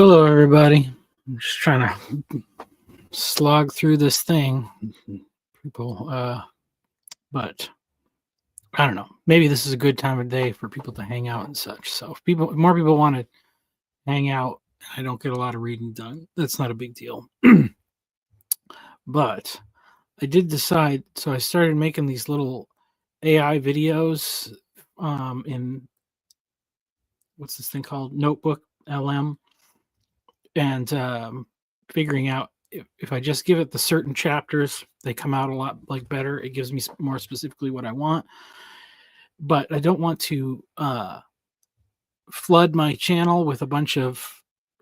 Hello, everybody. I'm just trying to slog through this thing, people. But I don't know. Maybe this is a good time of day for people to hang out and such. So if more people want to hang out, I don't get a lot of reading done. That's not a big deal. But I did decide. So I started making these little AI videos in what's this thing called Notebook LM, and figuring out if I just give it the certain chapters, they come out a lot like better. It gives me more specifically what I want, but I don't want to flood my channel with a bunch of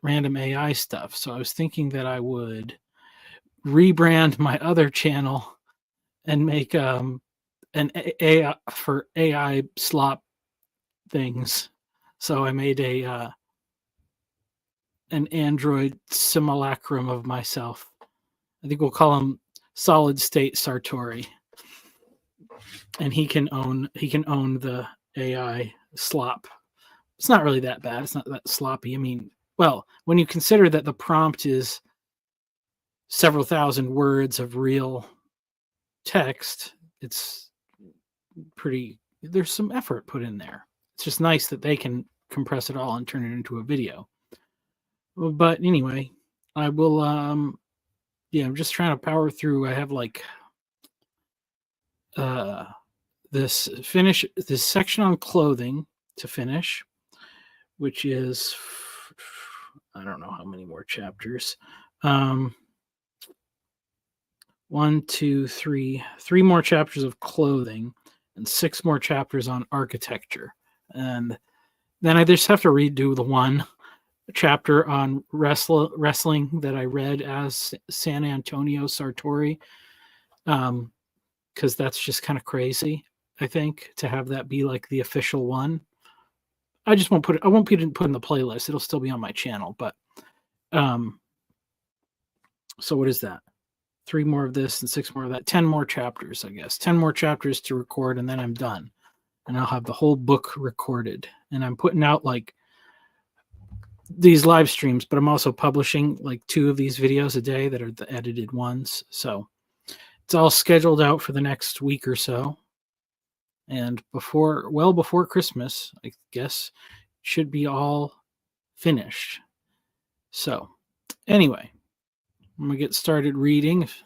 random AI stuff. So I was thinking that I would rebrand my other channel and make an AI for AI slop things. So I made an android simulacrum of myself. I think we'll call him Solid State Sartori, and he can own the AI slop. It's not really that bad. It's not that sloppy. I mean, well, when you consider that the prompt is several thousand words of real text, it's pretty. There's some effort put in there. It's just nice that they can compress it all and turn it into a video. But anyway, I will. Yeah, I'm just trying to power through. I have like this section on clothing to finish, which is I don't know how many more chapters. 1, 2, 3 more chapters of clothing and 6 more chapters on architecture. And then I just have to redo the one chapter on wrestling that I read as San Antonio Sartori, because that's just kind of crazy, I think, to have that be like the official one. I just won't put it. I won't put it in the playlist. It'll still be on my channel. But so what is that? 3 more of this and 6 more of that. 10 more chapters, I guess. 10 more chapters to record, and then I'm done. And I'll have the whole book recorded. And I'm putting out like these live streams, but I'm also publishing like 2 of these videos a day that are the edited ones. So it's all scheduled out for the next week or so. And before Christmas, I guess, should be all finished. So anyway, I'm going to get started reading. If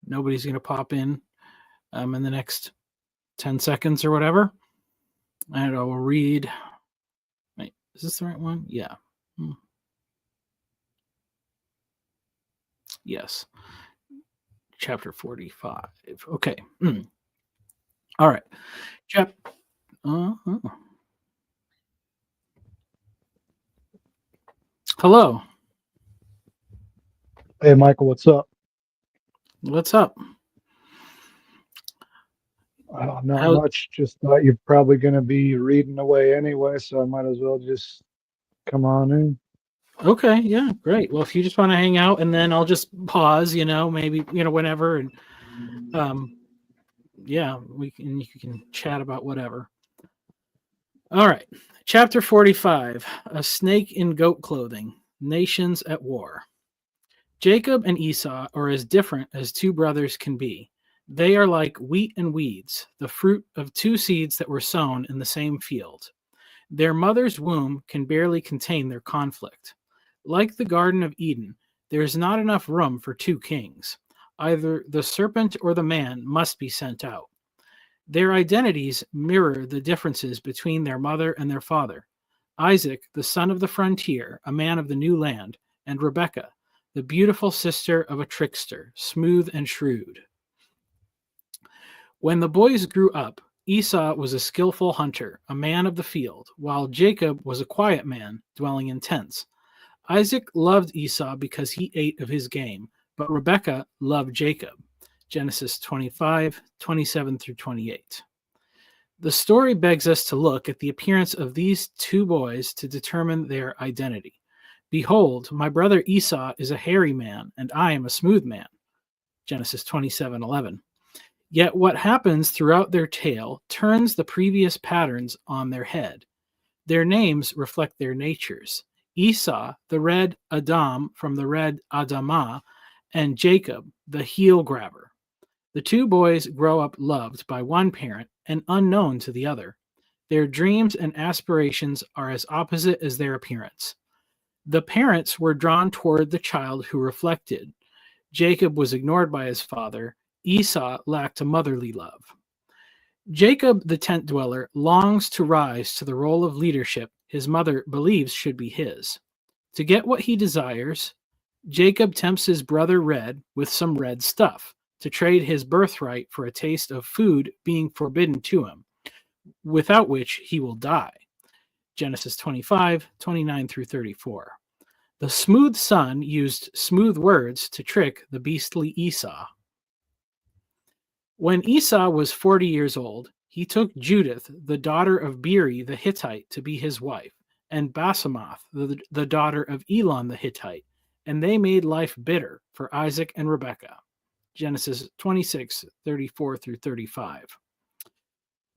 nobody's going to pop in the next 10 seconds or whatever. And I will read. Wait, is this the right one? Yeah. Yes. Chapter 45. Okay. All right. Hello. Hey, Michael, what's up? What's up? Not much. Just thought you're probably going to be reading away anyway, so I might as well just come on in. Okay, yeah, great. Well, if you just want to hang out, and then I'll just pause, maybe, whenever, and yeah, you can chat about whatever. All right. Chapter 45, A Snake in Goat Clothing, Nations at War. Jacob and Esau are as different as 2 brothers can be. They are like wheat and weeds, the fruit of 2 seeds that were sown in the same field. Their mother's womb can barely contain their conflict. Like the Garden of Eden, there is not enough room for 2 kings. Either the serpent or the man must be sent out. Their identities mirror the differences between their mother and their father. Isaac, the son of the frontier, a man of the new land, and Rebekah, the beautiful sister of a trickster, smooth and shrewd. When the boys grew up, Esau was a skillful hunter, a man of the field, while Jacob was a quiet man, dwelling in tents. Isaac loved Esau because he ate of his game, but Rebekah loved Jacob. Genesis 25, 27 through 28. The story begs us to look at the appearance of these 2 boys to determine their identity. Behold, my brother Esau is a hairy man, and I am a smooth man. Genesis 27:11. Yet what happens throughout their tale turns the previous patterns on their head. Their names reflect their natures. Esau, the red Adam from the red Adamah, and Jacob, the heel grabber. The two boys grow up loved by one parent and unknown to the other. Their dreams and aspirations are as opposite as their appearance. The parents were drawn toward the child who reflected. Jacob was ignored by his father. Esau lacked a motherly love. Jacob, the tent dweller, longs to rise to the role of leadership his mother believes should be his. To get what he desires, Jacob tempts his brother Red with some red stuff to trade his birthright for a taste of food being forbidden to him, without which he will die. Genesis 25:29 through 34. The smooth son used smooth words to trick the beastly Esau. When Esau was 40 years old, he took Judith, the daughter of Beeri the Hittite, to be his wife, and Basemath, the daughter of Elon the Hittite, and they made life bitter for Isaac and Rebekah. Genesis 26:34 through 35.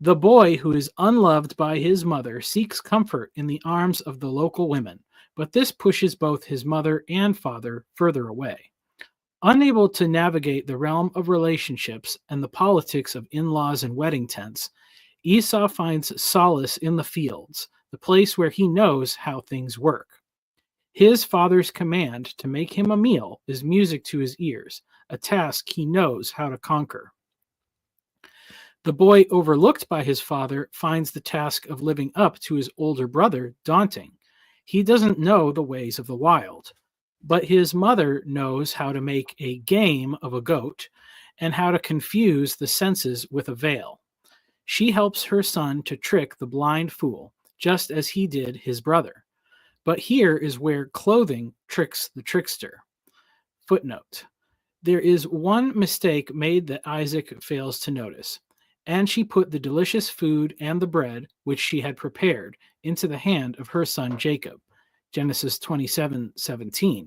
The boy who is unloved by his mother seeks comfort in the arms of the local women, but this pushes both his mother and father further away. Unable to navigate the realm of relationships and the politics of in-laws and wedding tents, Esau finds solace in the fields, the place where he knows how things work. His father's command to make him a meal is music to his ears, a task he knows how to conquer. The boy overlooked by his father finds the task of living up to his older brother daunting. He doesn't know the ways of the wild, but his mother knows how to make a game of a goat and how to confuse the senses with a veil. She helps her son to trick the blind fool, just as he did his brother. But here is where clothing tricks the trickster. Footnote: there is one mistake made that Isaac fails to notice, and she put the delicious food and the bread which she had prepared into the hand of her son Jacob. Genesis 27:17.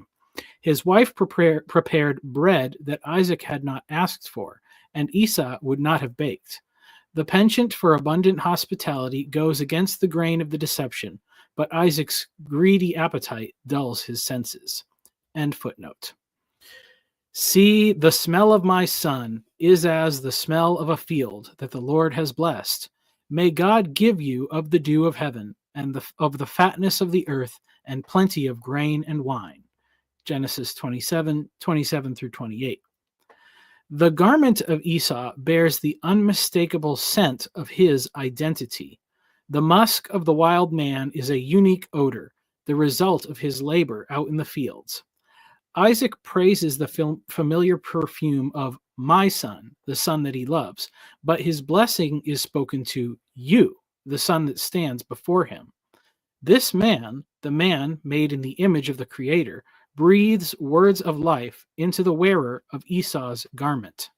His wife prepared bread that Isaac had not asked for, and Esau would not have baked. The penchant for abundant hospitality goes against the grain of the deception, but Isaac's greedy appetite dulls his senses. End footnote. See, the smell of my son is as the smell of a field that the Lord has blessed. May God give you of the dew of heaven and of the fatness of the earth and plenty of grain and wine. Genesis 27:27 through 28. The garment of Esau bears the unmistakable scent of his identity. The musk of the wild man is a unique odor, the result of his labor out in the fields. Isaac praises the familiar perfume of my son, the son that he loves, but his blessing is spoken to you, the son that stands before him. This man, the man made in the image of the Creator, breathes words of life into the wearer of Esau's garment.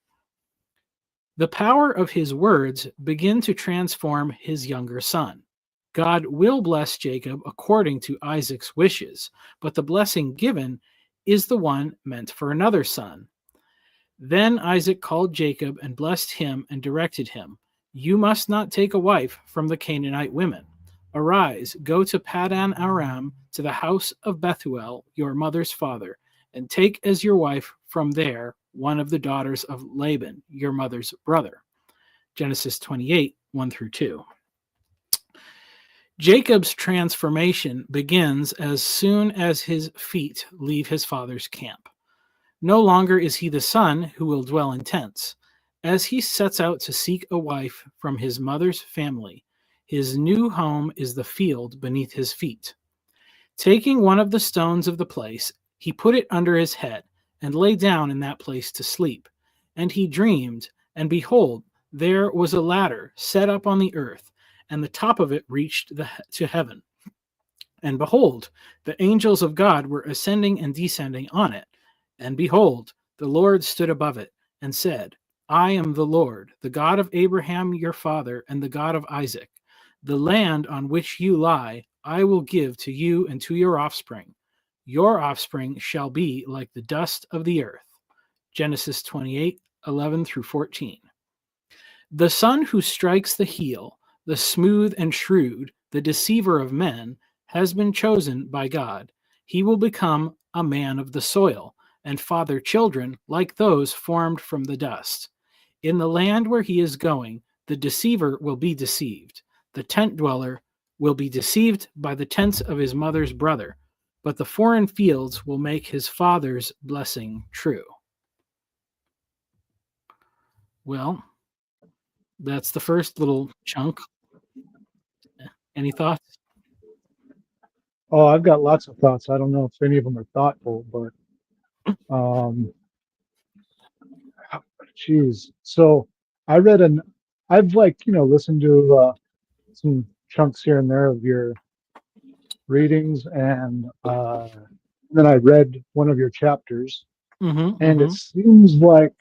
The power of his words begin to transform his younger son. God will bless Jacob according to Isaac's wishes, but the blessing given is the one meant for another son. Then Isaac called Jacob and blessed him and directed him, "You must not take a wife from the Canaanite women. Arise, go to Paddan Aram, to the house of Bethuel, your mother's father, and take as your wife from there one of the daughters of Laban, your mother's brother." Genesis 28:1 through 2. Jacob's transformation begins as soon as his feet leave his father's camp. No longer is he the son who will dwell in tents. As he sets out to seek a wife from his mother's family, his new home is the field beneath his feet. Taking one of the stones of the place, he put it under his head and lay down in that place to sleep. And he dreamed, and behold, there was a ladder set up on the earth, and the top of it reached to heaven. And behold, the angels of God were ascending and descending on it. And behold, the Lord stood above it and said, I am the Lord, the God of Abraham your father, and the God of Isaac. The land on which you lie, I will give to you and to your offspring. Your offspring shall be like the dust of the earth. Genesis 28:11 through 14. The son who strikes the heel, the smooth and shrewd, the deceiver of men, has been chosen by God. He will become a man of the soil and father children like those formed from the dust. In the land where he is going, the deceiver will be deceived. The tent dweller will be deceived by the tents of his mother's brother, but the foreign fields will make his father's blessing true. Well, that's the first little chunk. Any thoughts? Oh, I've got lots of thoughts. I don't know if any of them are thoughtful, but geez. So I've listened to some chunks here and there of your readings, and then I read one of your chapters, and it seems like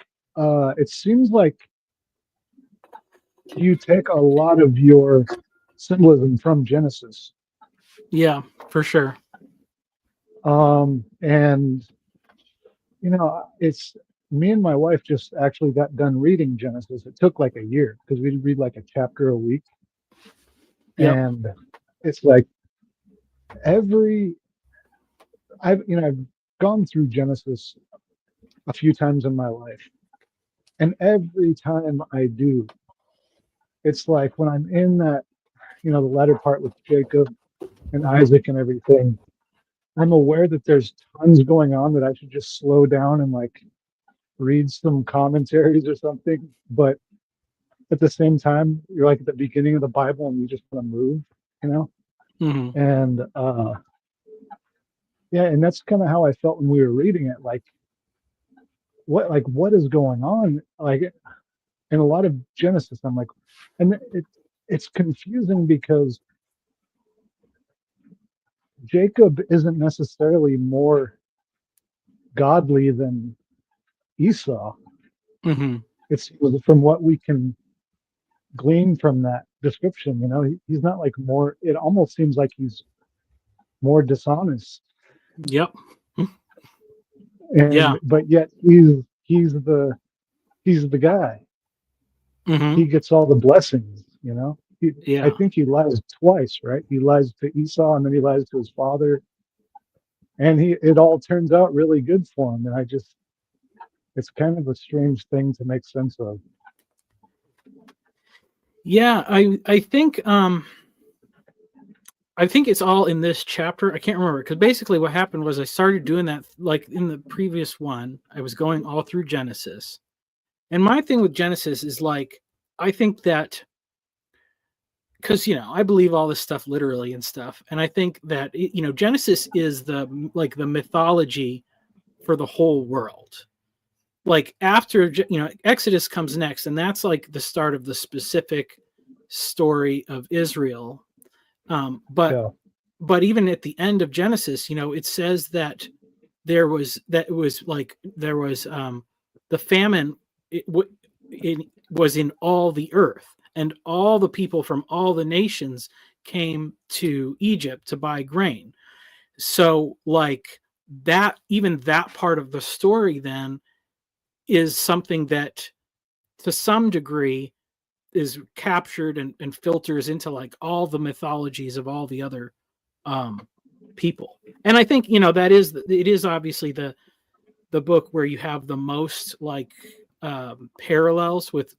you take a lot of your symbolism from Genesis. Yeah, for sure. And it's me and my wife just actually got done reading Genesis. It took like a year because we'd read like a chapter a week. Yep. And it's like I've gone through Genesis a few times in my life. And every time I do, it's like when I'm in that, the latter part with Jacob and Isaac and everything, I'm aware that there's tons going on that I should just slow down and like read some commentaries or something. But at the same time, you're like at the beginning of the Bible and you just want to move, And yeah, and that's kind of how I felt when we were reading it. Like what is going on? Like in a lot of Genesis, I'm like, and it's confusing because Jacob isn't necessarily more godly than Esau. It's from what we can glean from that description. He's not like more. It almost seems like he's more dishonest. Yep. But yet he's the guy. He gets all the blessings. I think he lies twice, right? He lies to Esau and then he lies to his father, and it all turns out really good for him. And it's kind of a strange thing to make sense of. Yeah, I think it's all in this chapter. I can't remember because basically what happened was I started doing that like in the previous one. I was going all through Genesis, and my thing with Genesis is like I think that because I believe all this stuff literally and stuff, and I think that Genesis is the mythology for the whole world. Like after Exodus comes next, and that's like the start of the specific story of Israel. But even at the end of Genesis, it says that there was the famine. It was in all the earth, and all the people from all the nations came to Egypt to buy grain. So like that, even that part of the story then is something that to some degree is captured and filters into like all the mythologies of all the other people. And I think it is obviously the book where you have the most like parallels with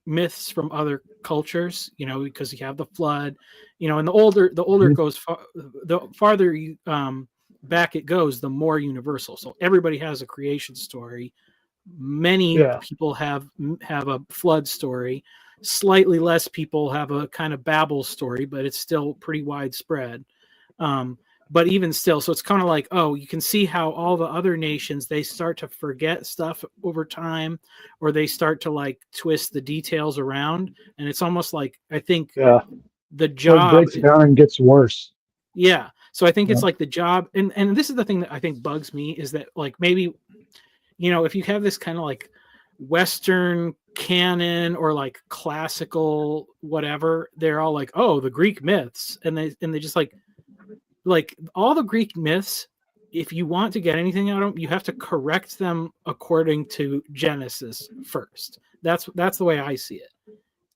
myths from other cultures, because you have the flood, and the older it goes, the farther you back it goes, the more universal. So everybody has a creation story. Many people have a flood story. Slightly less people have a kind of Babel story, but it's still pretty widespread. But even still, so it's kind of like, you can see how all the other nations, they start to forget stuff over time, or they start to like twist the details around. And it's almost like, I think the job breaks down and gets worse. Yeah. So I think it's like the job. And this is the thing that I think bugs me is that like, maybe, if you have this kind of like Western canon or like classical, whatever, they're all like, the Greek myths. And they just like all the Greek myths, if you want to get anything out of them, you have to correct them according to Genesis first. That's the way I see it.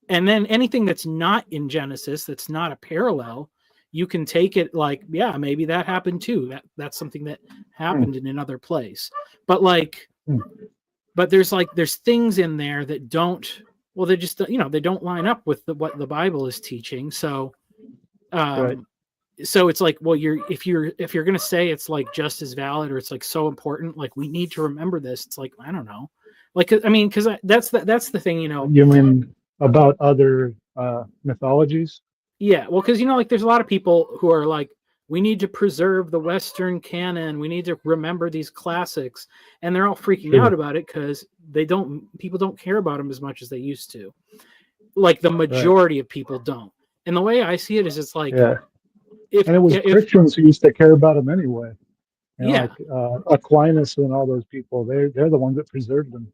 And then anything that's not in Genesis, that's not a parallel, you can take it like, yeah, maybe that happened too. That's something that happened in another place. But like, but there's things in there that don't, well, they just, they don't line up with what the Bible is teaching. So, Right. so it's like, well, if you're going to say it's like just as valid, or it's like so important, like we need to remember this. It's like, I don't know. Like, I mean, cause that's the thing, You mean about other mythologies? yeah. Well, cause like there's a lot of people who are like, we need to preserve the Western canon. We need to remember these classics, and they're all freaking out about it because people don't care about them as much as they used to. Like the majority of people don't. And the way I see it is, it's like, Yeah. if And it was Christians who used to care about them anyway. Yeah. Like Aquinas and all those people, they're the ones that preserved them.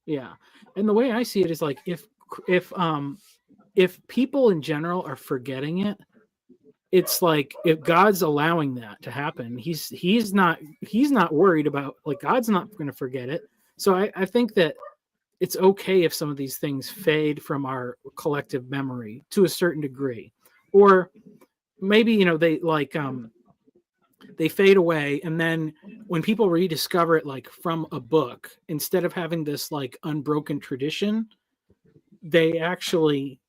Yeah. And the way I see it is like, if people in general are forgetting it, it's like, if God's allowing that to happen, he's not worried about, like, God's not going to forget it. So I think that it's okay if some of these things fade from our collective memory to a certain degree, or maybe, they like, they fade away, and then when people rediscover it, like from a book, instead of having this like unbroken tradition, they actually,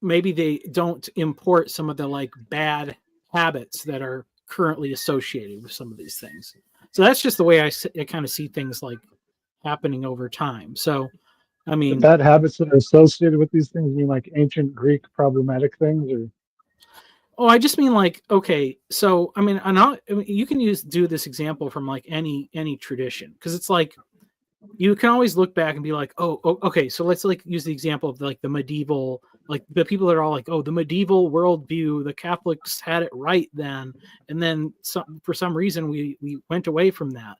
maybe they don't import some of the like bad habits that are currently associated with some of these things. So that's just the way I kind of see things like happening over time. So I mean, the bad habits that are associated with these things, you mean like ancient Greek problematic things, or? oh, I just mean like, okay, so I mean, you can do this example from like any tradition, because it's like, you can always look back and be like, oh, okay, so let's like use the example of like the medieval, like the people that are all like, oh, the medieval worldview, the Catholics had it right then, and then for some reason we went away from that.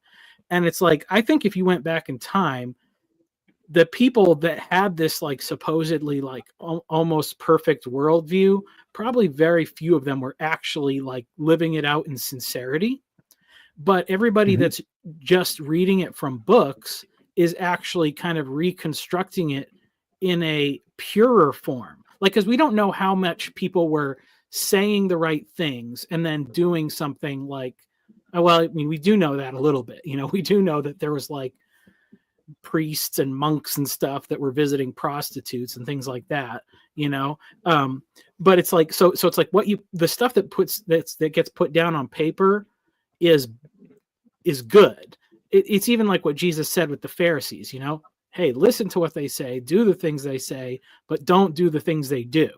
And it's like, I think if you went back in time, the people that had this like supposedly like almost perfect worldview, probably very few of them were actually like living it out in sincerity. But everybody that's just reading it from books is actually kind of reconstructing it in a purer form. Like, because we don't know how much people were saying the right things and then doing something like, well, I mean, we do know that a little bit. We do know that there was like priests and monks and stuff that were visiting prostitutes and things like that, but it's like, so it's like the stuff that gets put down on paper is good. It's even like what Jesus said with the Pharisees, hey, listen to what they say, do the things they say, but don't do the things they do.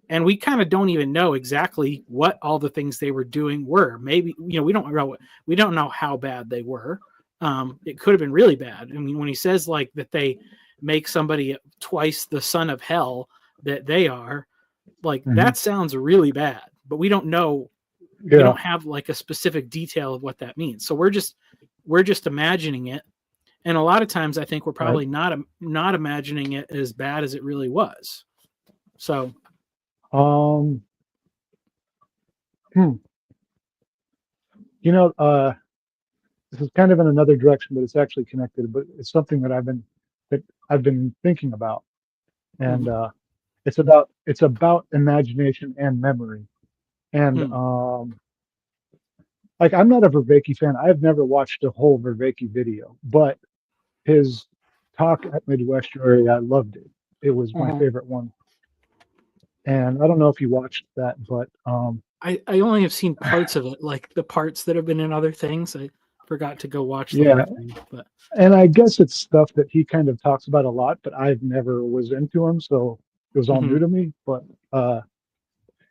And we kind of don't even know exactly what all the things they were doing were. Maybe, we don't know how bad they were. It could have been really bad. I mean, when he says like that they make somebody twice the son of hell that they are, like that sounds really bad, but we don't know. We don't have like a specific detail of what that means. So we're just imagining it. And a lot of times I think we're probably not imagining it as bad as it really was. So, this is kind of in another direction, but it's actually connected. But it's something that I've been thinking about, and it's about imagination and memory. And like, I'm not a Vervaeke fan. I've never watched a whole Vervaeke video, but his talk at Midwesternary, I loved it. It was my favorite one. And I don't know if you watched that, but I only have seen parts of it, like the parts that have been in other things. I forgot to go watch the whole thing. But and I guess it's stuff that he kind of talks about a lot, but I've never was into him, so it was all new to me. But it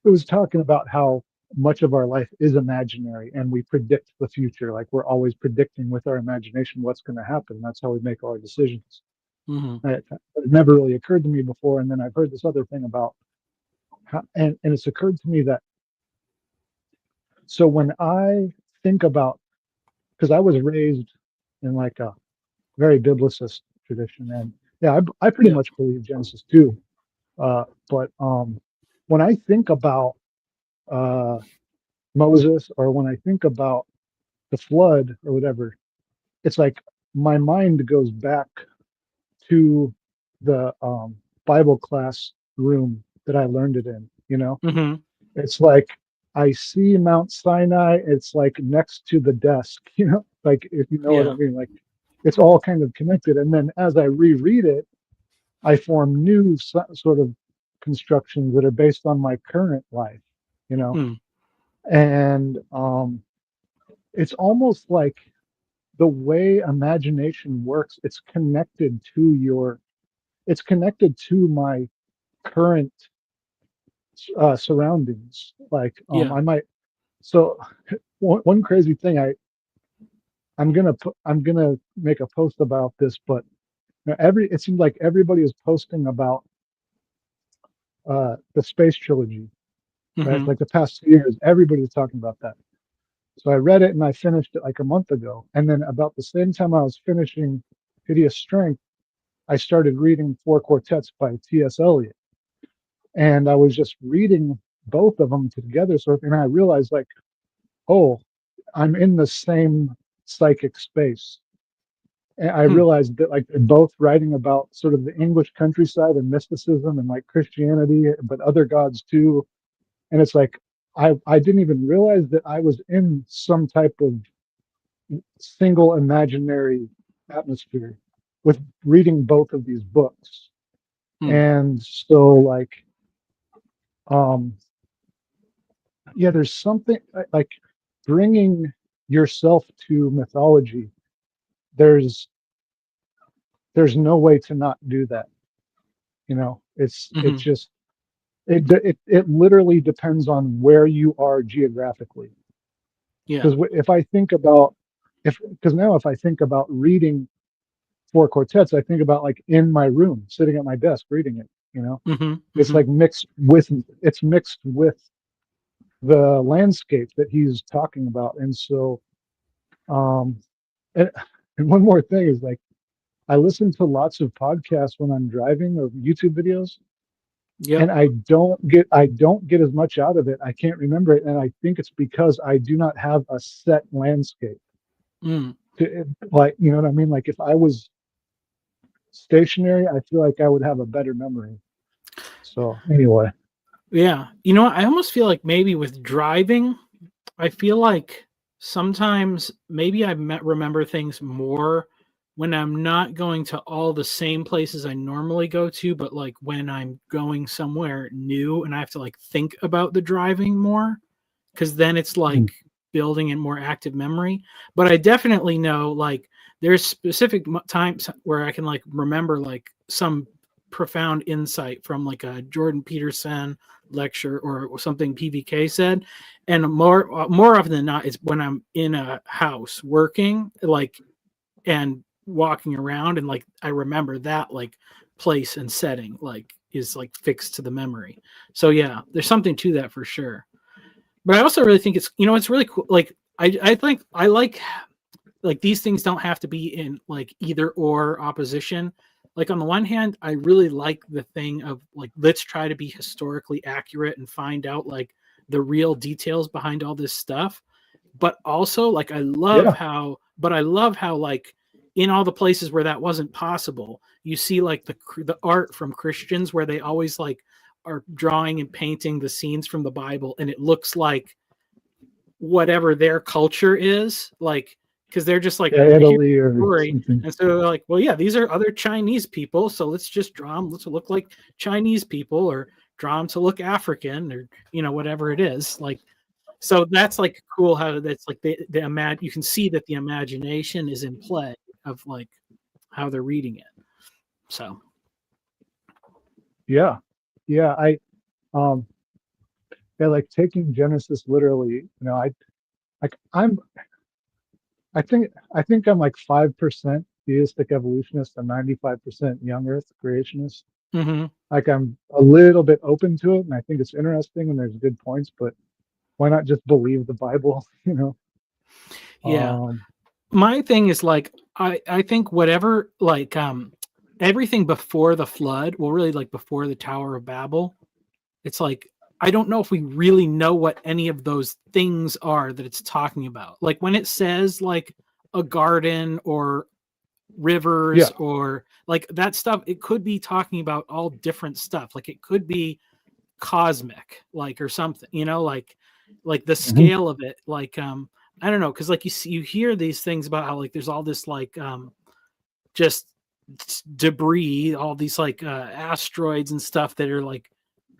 was talking about how much of our life is imaginary, and we predict the future. Like, we're always predicting with our imagination what's going to happen. That's how we make all our decisions. It never really occurred to me before, and then I've heard this other thing about how, and it's occurred to me that, so when I think about, because I was raised in like a very biblicist tradition, and yeah, I pretty much believe Genesis too. But when I think about Moses, or when I think about the flood or whatever, it's like my mind goes back to the Bible class room that I learned it in. It's like I see Mount Sinai. It's like next to the desk, like if you know what Yeah. I mean. Like it's all kind of connected. And then as I reread it, I form new sort of constructions that are based on my current life, you know. Mm. And it's almost like the way imagination works. It's connected to my current surroundings. Like Yeah. I might. So one crazy thing I'm gonna make a post about this, but it seems like everybody is posting about the space trilogy, right? Hmm. Like the past 2 years, everybody's talking about that. So I read it and I finished it like a month ago, and then about the same time I was finishing Hideous Strength, I started reading Four Quartets by T.S. Eliot, and I was just reading both of them together, and I realized like, oh, I'm in the same psychic space. And I Hmm. realized that like they're both writing about sort of the English countryside and mysticism and like Christianity, but other gods too. And it's like I didn't even realize that I was in some type of single imaginary atmosphere with reading both of these books. Hmm. And so like um yeah, there's something like bringing yourself to mythology. There's there's no way to not do that. It's Hmm. just it literally depends on where you are geographically. Yeah. Because if I think about if I think about reading Four Quartets, I think about like in my room, sitting at my desk reading it. Hmm. It's Hmm. like it's mixed with the landscape that he's talking about. And so um and, and one more thing is like I listen to lots of podcasts when I'm driving or YouTube videos, Yep. and I don't get as much out of it. I can't remember it, and I think it's because I do not have a set landscape. Mm. Like, you know what I mean? Like if I was stationary, I feel like I would have a better memory. So anyway, Yeah. You know what? I almost feel like maybe with driving, I feel like sometimes maybe remember things more when I'm not going to all the same places I normally go to, but like when I'm going somewhere new and I have to like think about the driving more, because then it's mm, like building in more active memory. But I definitely know like there's specific times where I can like remember like some profound insight from like a Jordan Peterson lecture or something PVK said, and more often than not it's when I'm in a house working like and walking around and like I remember that like place and setting like is like fixed to the memory. So yeah, there's something to that for sure. But I also really think it's really cool. Like I think I like these things don't have to be in like either or opposition. Like on the one hand, I really like the thing of like let's try to be historically accurate and find out like the real details behind all this stuff. But also like yeah, I love how like in all the places where that wasn't possible, you see like the art from Christians where they always like are drawing and painting the scenes from the Bible and it looks like whatever their culture is, like because they're just like yeah, here's Italy the or story, something. and so they're like, well, yeah, these are other Chinese people, so let's just draw them. Let's look like Chinese people, or draw them to look African, or whatever it is. Like, so that's like cool how that's like you can see that the imagination is in play of like how they're reading it. So Yeah, yeah. Um, yeah, like taking Genesis literally. Like I'm I think I'm like 5% theistic evolutionist and 95% young Earth creationist. mhm. Like I'm a little bit open to it, and I think it's interesting and there's good points, but why not just believe the Bible? Yeah, Um, my thing is like I think whatever like everything before the flood, well really like before the Tower of Babel, it's like I don't know if we really know what any of those things are that it's talking about. Like when it says like a garden or rivers yeah, or like that stuff, it could be talking about all different stuff. Like it could be cosmic, like or something, like like the scale of it, like I don't know, because like you hear these things about how like there's all this like just debris, all these like asteroids and stuff that are like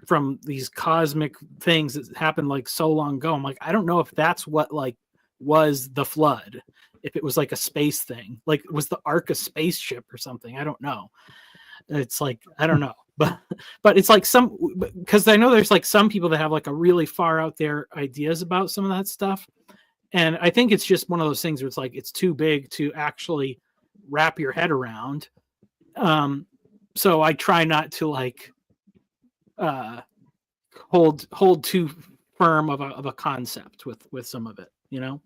from these cosmic things that happened like so long ago. I'm like, I don't know if that's what like was the flood, if it was like a space thing, like was the ark a spaceship or something. I don't know. It's like I don't know, but it's like some, because I know there's like some people that have like a really far out there ideas about some of that stuff, and I think it's just one of those things where it's like it's too big to actually wrap your head around. So I try not to like hold too firm of a concept with some of it, you know.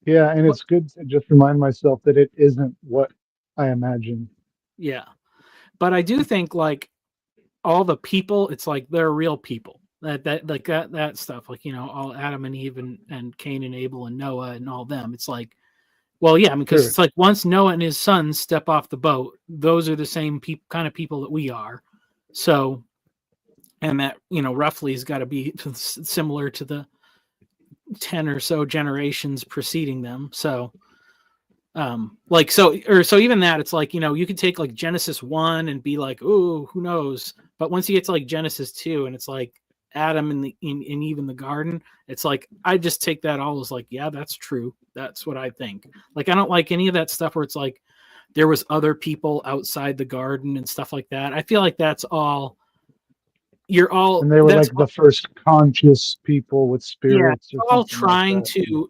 Yeah, and it's good to just remind myself that it isn't what I imagine. Yeah, but I do think like all the people, it's like they're real people. That like that stuff, like, you know, all Adam and Eve and Cain and Abel and Noah and all them. It's like, well, yeah, because Sure. it's like once Noah and his sons step off the boat, those are the same kind of people that we are. So, and that, you know, roughly has got to be similar to the 10 or so generations preceding them. So, like, so even that, it's like, you know, you could take like Genesis 1 and be like, oh, who knows? But once you get to like Genesis 2 and it's like Adam and in Eve in the garden, it's like, I just take that all as like, yeah, that's true. That's what I think. Like, I don't like any of that stuff where it's like there was other people outside the garden and stuff like that. I feel like that's all, And they were that's like the first conscious people with yeah, spirits or all something like that.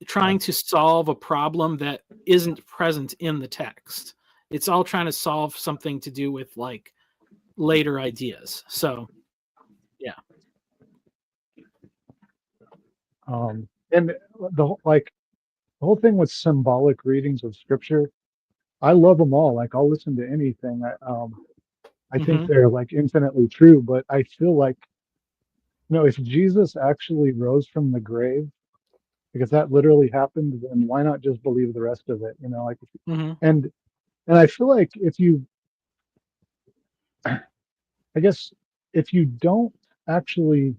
trying to solve a problem that isn't present in the text. It's all trying to solve something to do with like later ideas. So yeah. And like the whole thing with symbolic readings of scripture, I love them all. Like I'll listen to anything. I think Mm-hmm. they're like infinitely true, but I feel like, you know, if Jesus actually rose from the grave, because that literally happened, then why not just believe the rest of it? You know, like, Mm-hmm. and and I feel like if you, I guess, if you don't actually,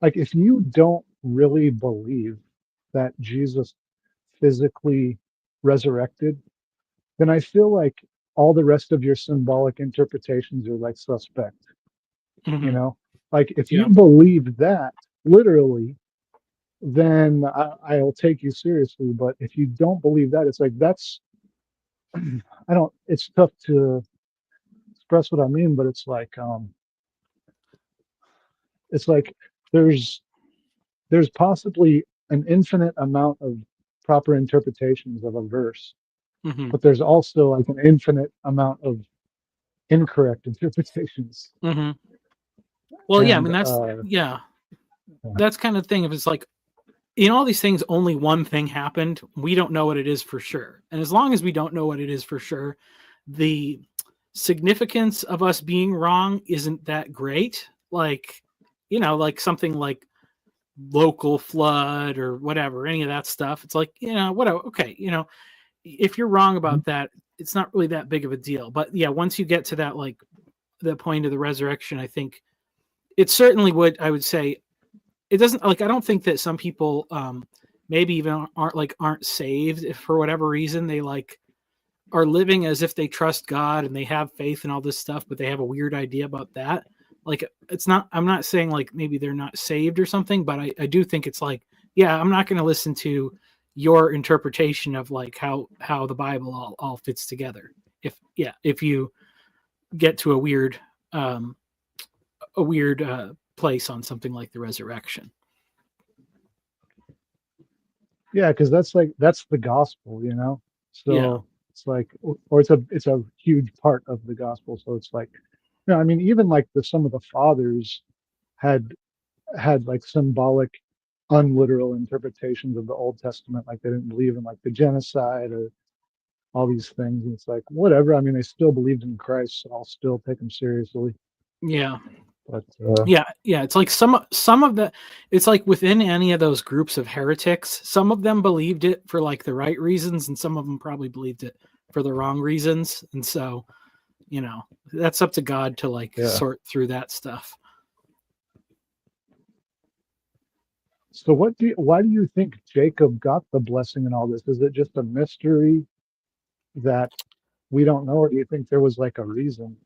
like, if you don't really believe that Jesus physically resurrected, then I feel like all the rest of your symbolic interpretations are like suspect. You Mm-hmm. know, like if Yeah. you believe that literally, then I'll take you seriously. But if you don't believe that, it's like that's I don't. It's tough to express what I mean, but it's like there's there's possibly an infinite amount of proper interpretations of a verse, Mm-hmm. but there's also like an infinite amount of incorrect interpretations. Mm-hmm. Well, yeah, I And mean that's kind of thing. If it's like in all these things, only one thing happened. We don't know what it is for sure. And as long as we don't know what it is for sure, the significance of us being wrong isn't that great. Like, you know, like something like local flood or whatever, any of that stuff. It's like, you know, whatever. Okay, you know, if you're wrong about that, it's not really that big of a deal. But yeah, once you get to that, like the point of the resurrection, I think it certainly would, I would say, it doesn't, like, I don't think that some people maybe even aren't saved if for whatever reason they like are living as if they trust God and they have faith and all this stuff, but they have a weird idea about that. Like, it's not, I'm not saying like maybe they're not saved or something, but I do think it's like, yeah, I'm not going to listen to your interpretation of like how the Bible all fits together. If you get to um, a weird place on something like the resurrection. yeah, because that's the gospel, you know. Yeah. So it's like, or it's a huge part of the gospel. So it's like, you know, I mean, even like some of the fathers had like symbolic, unliteral interpretations of the Old Testament. Like they didn't believe in like the genocide or all these things. And it's like whatever. I mean, they still believed in Christ, so I'll still take them seriously. Yeah. But Yeah, it's like some of the, it's like within any of those groups of heretics, some of them believed it for like the right reasons and some of them probably believed it for the wrong reasons. And so, you know, that's up to God to like yeah, sort through that stuff. So why do you think Jacob got the blessing in all this? Is it just a mystery that we don't know, or do you think there was like a reason?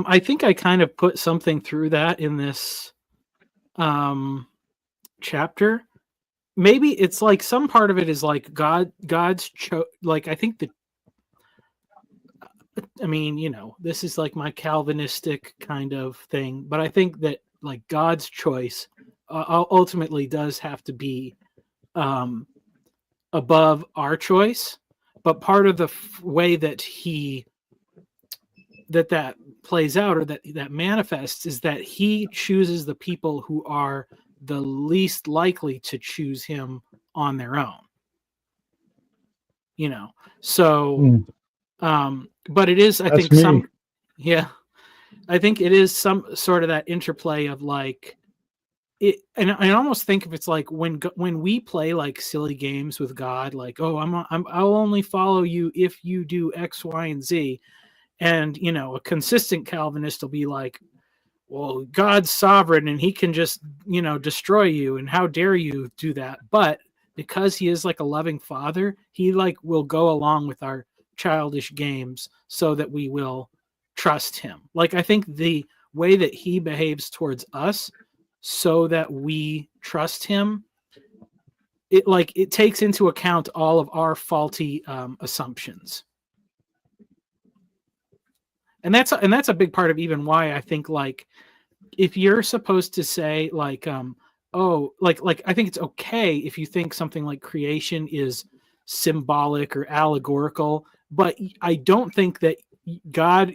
I think I kind of put something through that in this um, chapter. Maybe it's like some part of it is like like I think that I mean, this is like my Calvinistic kind of thing, but I think that like God's choice ultimately does have to be um, above our choice. But part of the way that that plays out or that manifests is that he chooses the people who are the least likely to choose him on their own. So Hmm, but it is, I that's think, me. yeah, I think it is some sort of that interplay of like it, and I almost think if it's like when we play like silly games with God, like, oh, I'll only follow you if you do X, Y, and Z, and a consistent Calvinist will be like, well, God's sovereign and he can just destroy you, and how dare you do that? But because he is like a loving father, he like will go along with our childish games so that we will trust him. Like I think the way that he behaves towards us so that we trust him, it takes into account all of our faulty assumptions. And that's a big part of even why I think like if you're supposed to say like oh like I think it's okay if you think something like creation is symbolic or allegorical, but I don't think that God,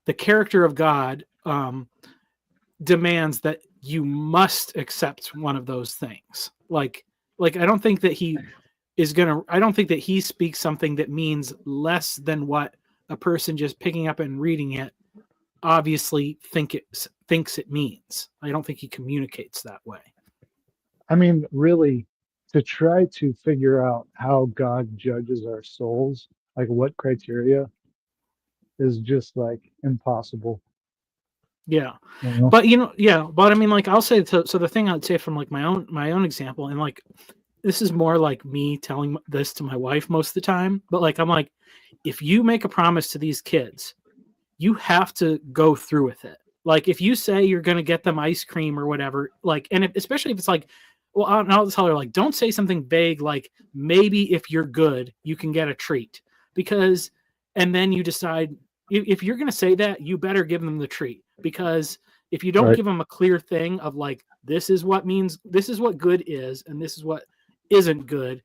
the character of God, demands that you must accept one of those things. Like I don't think that I don't think that he speaks something that means less than what a person just picking up and reading it obviously thinks it means. I don't think he communicates that way. I mean, really, to try to figure out how God judges our souls, like what criteria, is just like impossible. Yeah, You know? but yeah, but I mean, like I'll say so. The thing I'd say from like my own example, and like this is more like me telling this to my wife most of the time. But like I'm like, if you make a promise to these kids, you have to go through with it. Like if you say you're going to get them ice cream or whatever, like, and especially if it's like, well, I'll tell her like, don't say something vague like maybe if you're good, you can get a treat because, and then you decide if you're going to say that, you better give them the treat because if you don't Right. give them a clear thing of like this is what good is and this is what isn't good,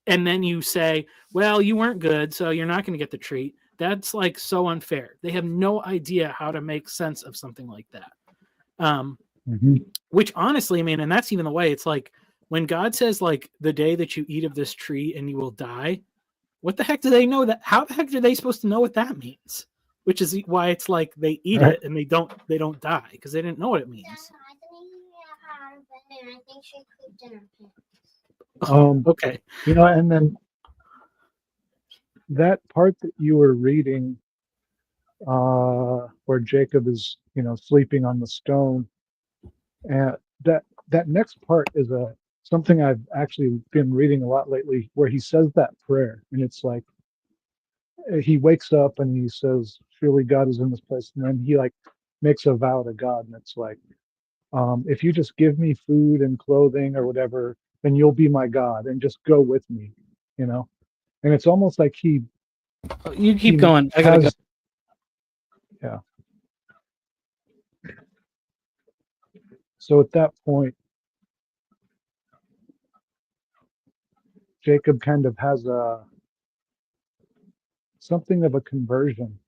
and then you say, well, you weren't good, so you're not going to get the treat. That's like so unfair. They have no idea how to make sense of something like that. Um, Hmm. which honestly, I mean, and that's even the way it's like when God says, like, the day that you eat of this tree and you will die, what the heck do they know that? How the heck are they supposed to know what that means? Which is why it's like they eat Right. it and they don't die because they didn't know what it means. Okay. And then that part that you were reading, where Jacob is, sleeping on the stone, and that next part is something I've actually been reading a lot lately, where he says that prayer, and it's like he wakes up and he says, "Surely God is in this place," and then he like makes a vow to God, and it's like, if you just give me food and clothing or whatever, then you'll be my God and just go with me, you know. And it's almost like You keep he going. I gotta go. has, yeah. So at that point, Jacob kind of has a something of a conversion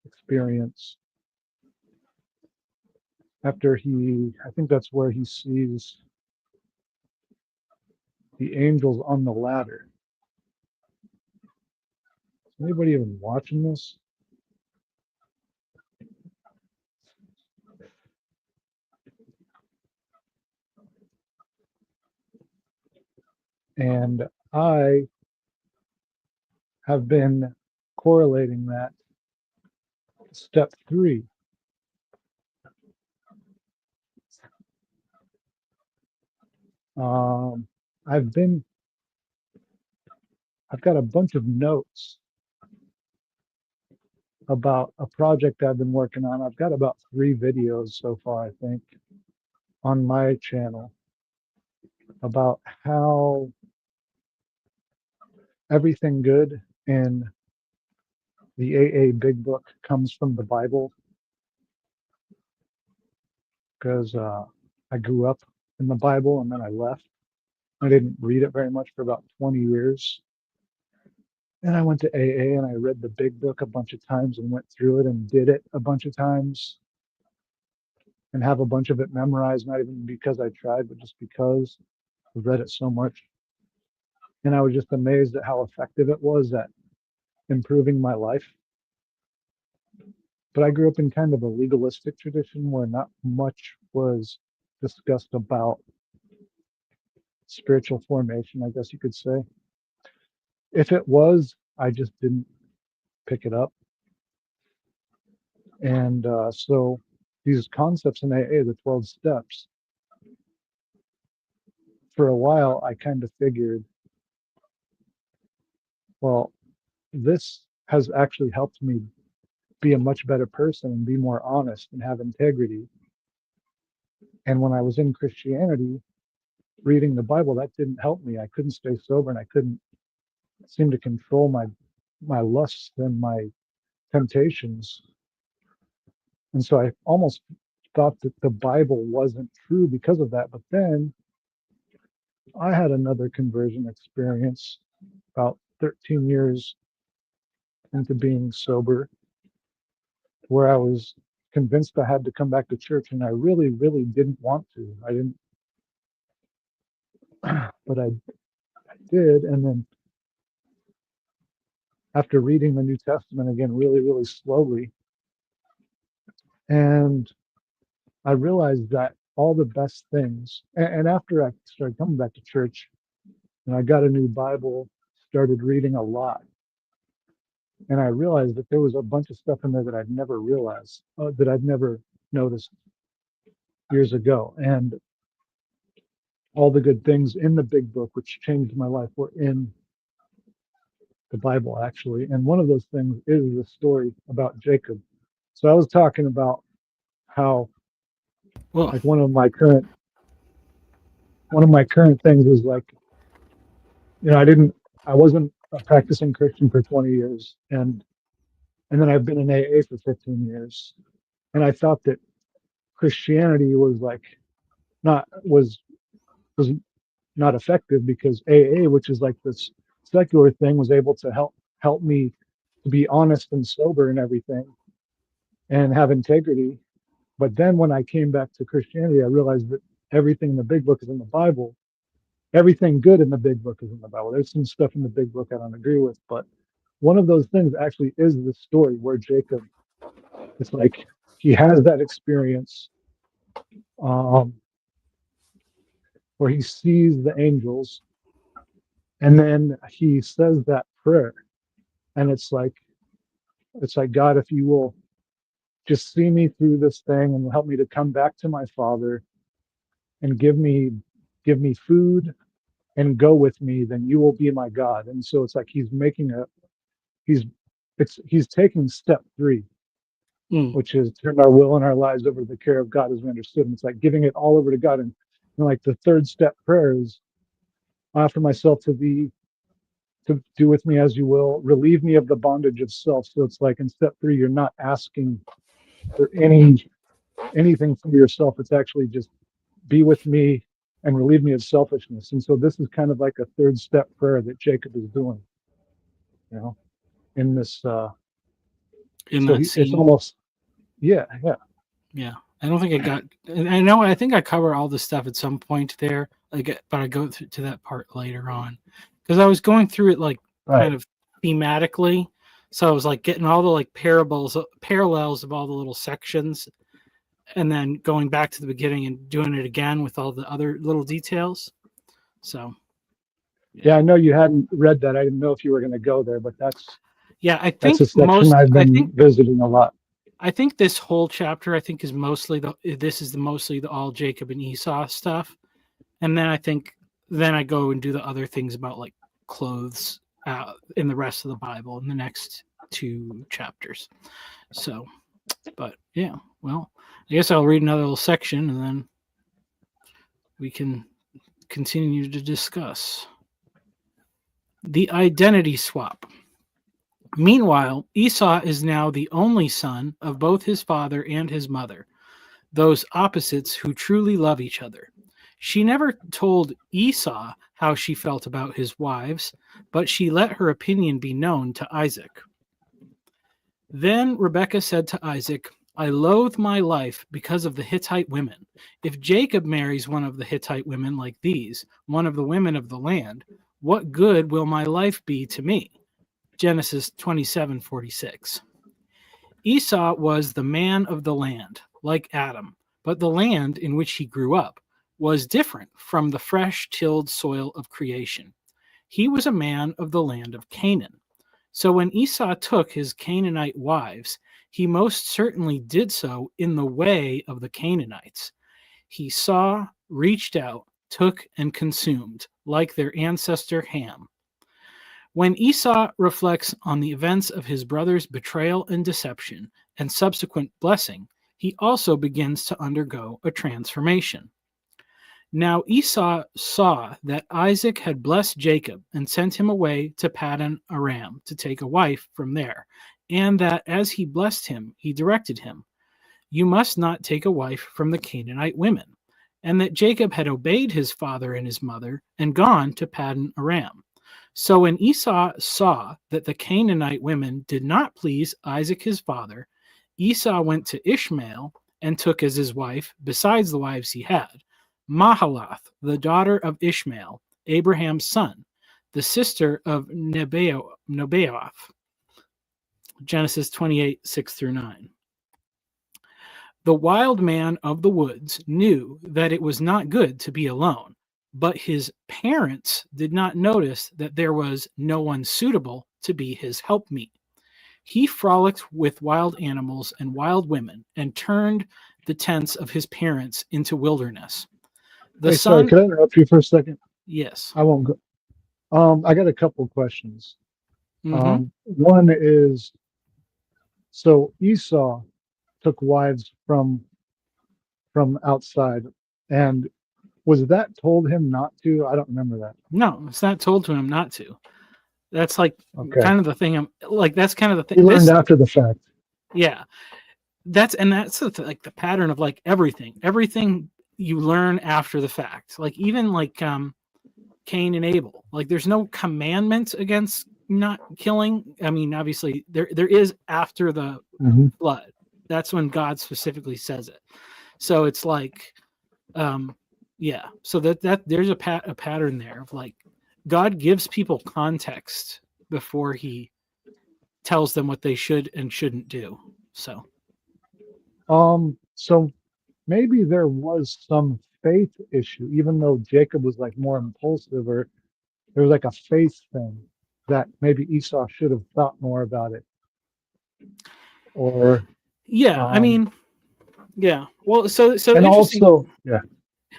experience after I think that's where he sees the angels on the ladder. Is anybody even watching this? And I have been correlating that to step 3. Um, I've got a bunch of notes about a project I've been working on. I've got about 3 videos so far, I think, on my channel about how everything good in the AA Big Book comes from the Bible, because I grew up in the Bible and then I left. I didn't read it very much for about 20 years. And I went to AA and I read the Big Book a bunch of times and went through it and did it a bunch of times and have a bunch of it memorized, not even because I tried, but just because I read it so much. And I was just amazed at how effective it was at improving my life. But I grew up in kind of a legalistic tradition where not much was discussed about spiritual formation, I guess you could say. If it was, I just didn't pick it up. And so these concepts in AA, the 12 steps, for a while, I kind of figured, well, this has actually helped me be a much better person and be more honest and have integrity. And when I was in Christianity, reading the Bible, that didn't help me. I couldn't stay sober and I couldn't seem to control my lusts and my temptations. And so I almost thought that the Bible wasn't true because of that. But then I had another conversion experience about 13 years into being sober, where I was convinced I had to come back to church, and I really, really didn't want to. I didn't, but I did. And then after reading the New Testament again, really, really slowly, and I realized that all the best things, and after I started coming back to church and I got a new Bible, started reading a lot, and I realized that there was a bunch of stuff in there that I'd never realized, that I'd never noticed years ago. And all the good things in the Big Book, which changed my life, were in the Bible, actually. And one of those things is the story about Jacob. So I was talking about how, Well, like, one of my current things is like, I wasn't a practicing Christian for 20 years, and then I've been in AA for 15 years, and I thought that Christianity was like not was not effective because AA, which is like this secular thing, was able to help me to be honest and sober and everything and have integrity. But then when I came back to Christianity, I realized that everything in the Big Book is in the Bible. Everything good in the Big Book is in the Bible. There's some stuff in the Big Book I don't agree with, but one of those things actually is the story where Jacob, it's like he has that experience, um, where he sees the angels, and then he says that prayer, and it's like, God, if you will just see me through this thing and help me to come back to my Father and give me food and go with me, then you will be my God. And so it's like he's making he's taking step 3, which is turn our will and our lives over to the care of God as we understood. And it's like giving it all over to God. And like the 3rd step prayer is, I offer myself to thee, to do with me as you will, relieve me of the bondage of self. So it's like in step 3, you're not asking for anything from yourself. It's actually just be with me and relieve me of selfishness. And so this is kind of like a 3rd step prayer that Jacob is doing, in this. in So that it's scene. almost, yeah. Yeah. I don't think I got. I know. I think I cover all the stuff at some point there. Like, but I go to that part later on because I was going through it like Right. kind of thematically. So I was like getting all the like parallels of all the little sections, and then going back to the beginning and doing it again with all the other little details. So. Yeah, I know you hadn't read that. I didn't know if you were going to go there, but that's Yeah, a section I've been visiting a lot. I think this whole chapter, is mostly mostly the all Jacob and Esau stuff, And then I go and do the other things about like clothes in the rest of the Bible in the next 2 chapters. So, but yeah, well, I guess I'll read another little section and then we can continue to discuss. The identity swap. Meanwhile, Esau is now the only son of both his father and his mother, those opposites who truly love each other. She never told Esau how she felt about his wives, but she let her opinion be known to Isaac. Then Rebekah said to Isaac, I loathe my life because of the Hittite women. If Jacob marries one of the Hittite women like these, one of the women of the land, what good will my life be to me? Genesis 27:46. Esau was the man of the land, like Adam, but the land in which he grew up was different from the fresh tilled soil of creation. He was a man of the land of Canaan. So when Esau took his Canaanite wives, he most certainly did so in the way of the Canaanites. He saw, reached out, took, and consumed, like their ancestor Ham. When Esau reflects on the events of his brother's betrayal and deception and subsequent blessing, he also begins to undergo a transformation. Now Esau saw that Isaac had blessed Jacob and sent him away to Paddan Aram to take a wife from there, and that as he blessed him, he directed him, You must not take a wife from the Canaanite women, and that Jacob had obeyed his father and his mother and gone to Paddan Aram. So when Esau saw that the Canaanite women did not please Isaac his father, Esau went to Ishmael and took as his wife, besides the wives he had, Mahalath, the daughter of Ishmael, Abraham's son, the sister of Nebaioth. Genesis 28:6-9. The wild man of the woods knew that it was not good to be alone, but his parents did not notice that there was no one suitable to be his helpmeet. He frolicked with wild animals and wild women and turned the tents of his parents into wilderness. The Hey, son, sorry, could I interrupt you for a second? yes. I won't go. I got a couple of questions. Mhm. One is, so Esau took wives from outside, and was that told him not to? I don't remember that. No, it's not told to him not to. That's like Okay, kind of the thing. That's kind of the he thing. learned after the fact. Yeah, that's like the pattern of like everything you learn after the fact. Like even like Cain and Abel. Like there's no commandment against not killing. I mean, obviously there is after the Mhm. flood. That's when God specifically says it. So it's like, yeah. So that there's a pattern there of like God gives people context before he tells them what they should and shouldn't do. So So maybe there was some faith issue, even though Jacob was like more impulsive, or there was like a faith thing that maybe Esau should have thought more about it. Or yeah, I um mean, yeah. Well, so and interesting. also, yeah,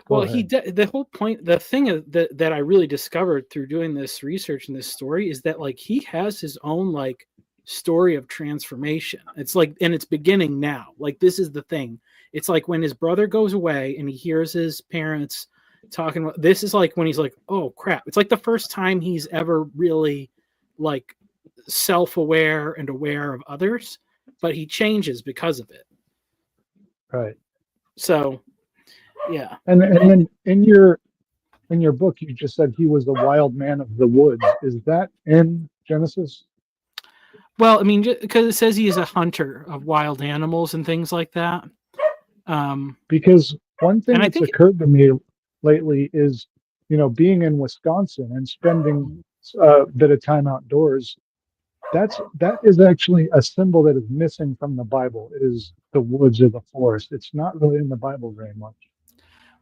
go Well, ahead. the whole point, the thing that I really discovered through doing this research in this story is that like he has his own like story of transformation. It's like, and it's beginning now. Like this is the thing. It's like when his brother goes away and he hears his parents talking about this is like when he's like, oh crap. It's like the first time he's ever really like self-aware and aware of others, but he changes because of it. Right. So yeah. And then in your book you just said he was the wild man of the woods. Is that in Genesis? Well, I mean, because it says he is a hunter of wild animals and things like that. Because one thing And I that's think, occurred to me lately is, being in Wisconsin and spending a bit of time outdoors. That is actually a symbol that is missing from the Bible, is the woods or the forest. It's not really in the Bible very much.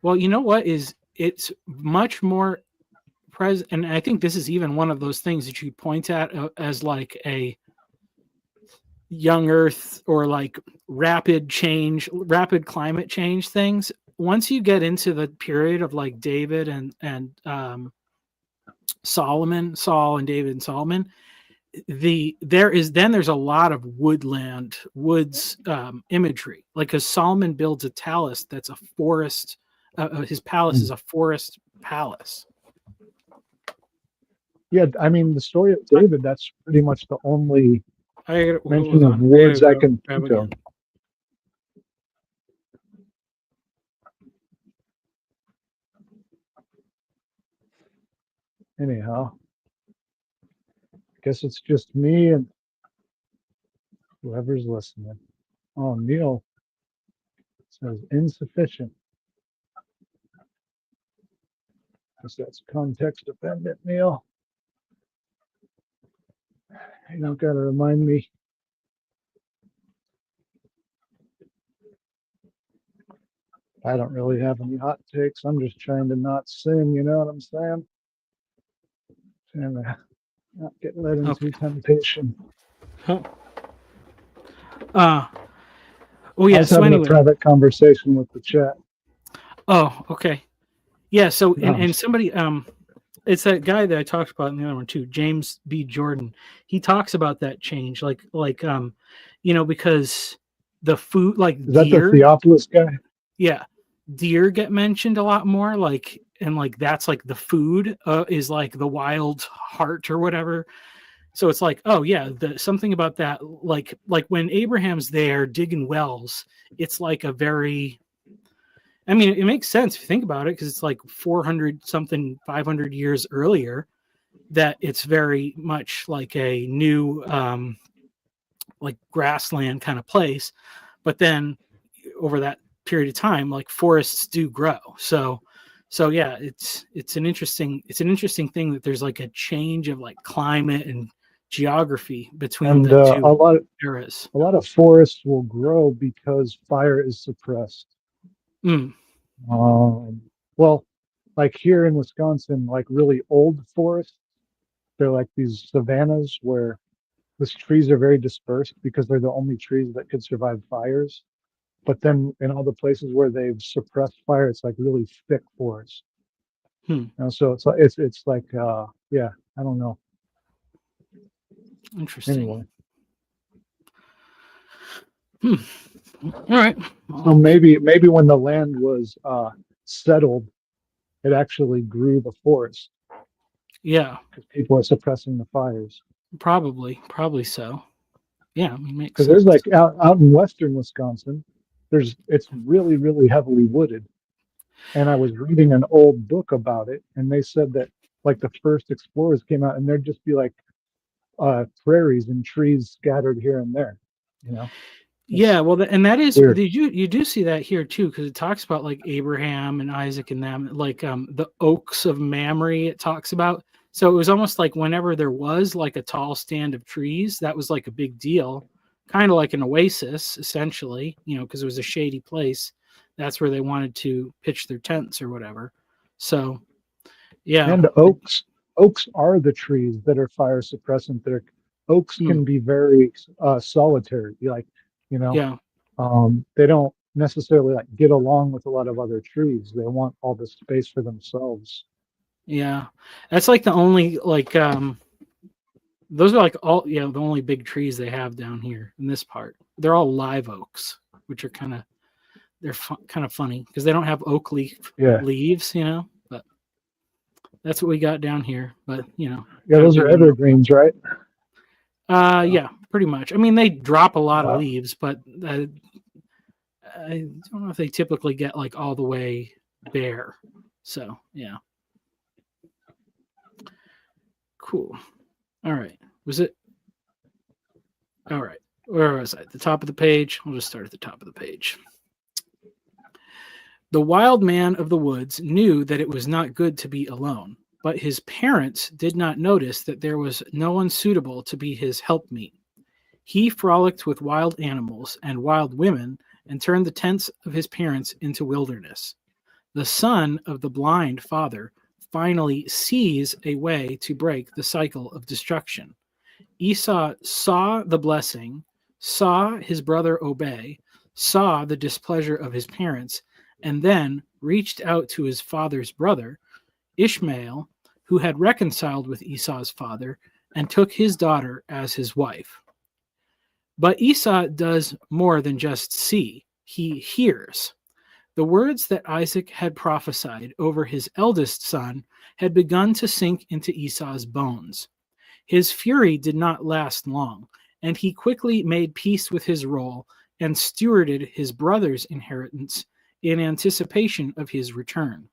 well, you know what is it's much more present, and I think this is even one of those things that you point at as like a young Earth or like rapid climate change things. once you get into the period of like David and Solomon, Saul and David and Solomon, there's a lot of woods imagery, like because Solomon builds a palace that's a forest. His palace is a forest palace. Yeah, I mean the story of David. That's pretty much the only mention Hold of on. woods I can Grab think of. again. Anyhow, I guess it's just me and whoever's listening. Oh, Neil says insufficient. Guess that's context dependent, Neil. You don't gotta remind me. I don't really have any hot takes. I'm just trying to not sin, you know what I'm saying? Trying to not get led into temptation. Oh I yeah. was So having anyway. a private conversation with the chat. Oh, okay. Yeah. So No. and somebody it's that guy that I talked about in the other one too, James B. Jordan. He talks about that change, because the food, like Is that the deer, Theophilus guy? yeah, deer get mentioned a lot more, and that's like the food is like the wild heart or whatever. So it's like, oh yeah, something about that, like when Abraham's there digging wells, it's like a very, I mean, it makes sense if you think about it, because it's like 400 something, 500 years earlier, that it's very much like a new, like grassland kind of place. But then over that period of time, like forests do grow. So yeah, it's an interesting thing that there's like a change of like climate and geography between And the two a eras. lot of forests will grow because fire is suppressed. Mm. Well, like here in Wisconsin, like really old forests, they're like these savannas where the trees are very dispersed because they're the only trees that could survive fires. But then in all the places where they've suppressed fire, it's like really thick forest. So it's like it's like yeah, I don't know. Interesting. Anyway. All right. So maybe when the land was settled, it actually grew the forest. Yeah. Because people are suppressing the fires. Probably so. Yeah, I mean, makes Because sense. there's like out in western Wisconsin, it's really, really heavily wooded. And I was reading an old book about it, and they said that like the first explorers came out, and there'd just be like prairies and trees scattered here and there, you know. Yeah, well, and that is weird. you do see that here too, because it talks about like Abraham and Isaac and them, like the oaks of Mamre. It talks about, so it was almost like whenever there was like a tall stand of trees, that was like a big deal, kind of like an oasis, essentially, because it was a shady place. That's where they wanted to pitch their tents or whatever. So, yeah, and oaks are the trees that are fire suppressant. Oaks can be very solitary, like. Yeah. They don't necessarily like get along with a lot of other trees. They want all the space for themselves. Yeah. That's like the only those are like all the only big trees they have down here in this part. They're all live oaks, which are kind of funny because they don't have oak leaves, but that's what we got down here. But yeah, those are evergreens, right? Yeah, pretty much. I mean, they drop a lot of leaves, but I don't know if they typically get like all the way bare. So yeah, cool. All right, was it? All right, where was I? At the top of the page. We'll just start at the top of the page. The wild man of the woods knew that it was not good to be alone, but his parents did not notice that there was no one suitable to be his helpmeet. He frolicked with wild animals and wild women and turned the tents of his parents into wilderness. The son of the blind father finally sees a way to break the cycle of destruction. Esau saw the blessing, saw his brother obey, saw the displeasure of his parents, and then reached out to his father's brother, Ishmael, who had reconciled with Esau's father, and took his daughter as his wife. But Esau does more than just see, he hears. The words that Isaac had prophesied over his eldest son had begun to sink into Esau's bones. His fury did not last long, and he quickly made peace with his role and stewarded his brother's inheritance in anticipation of his return.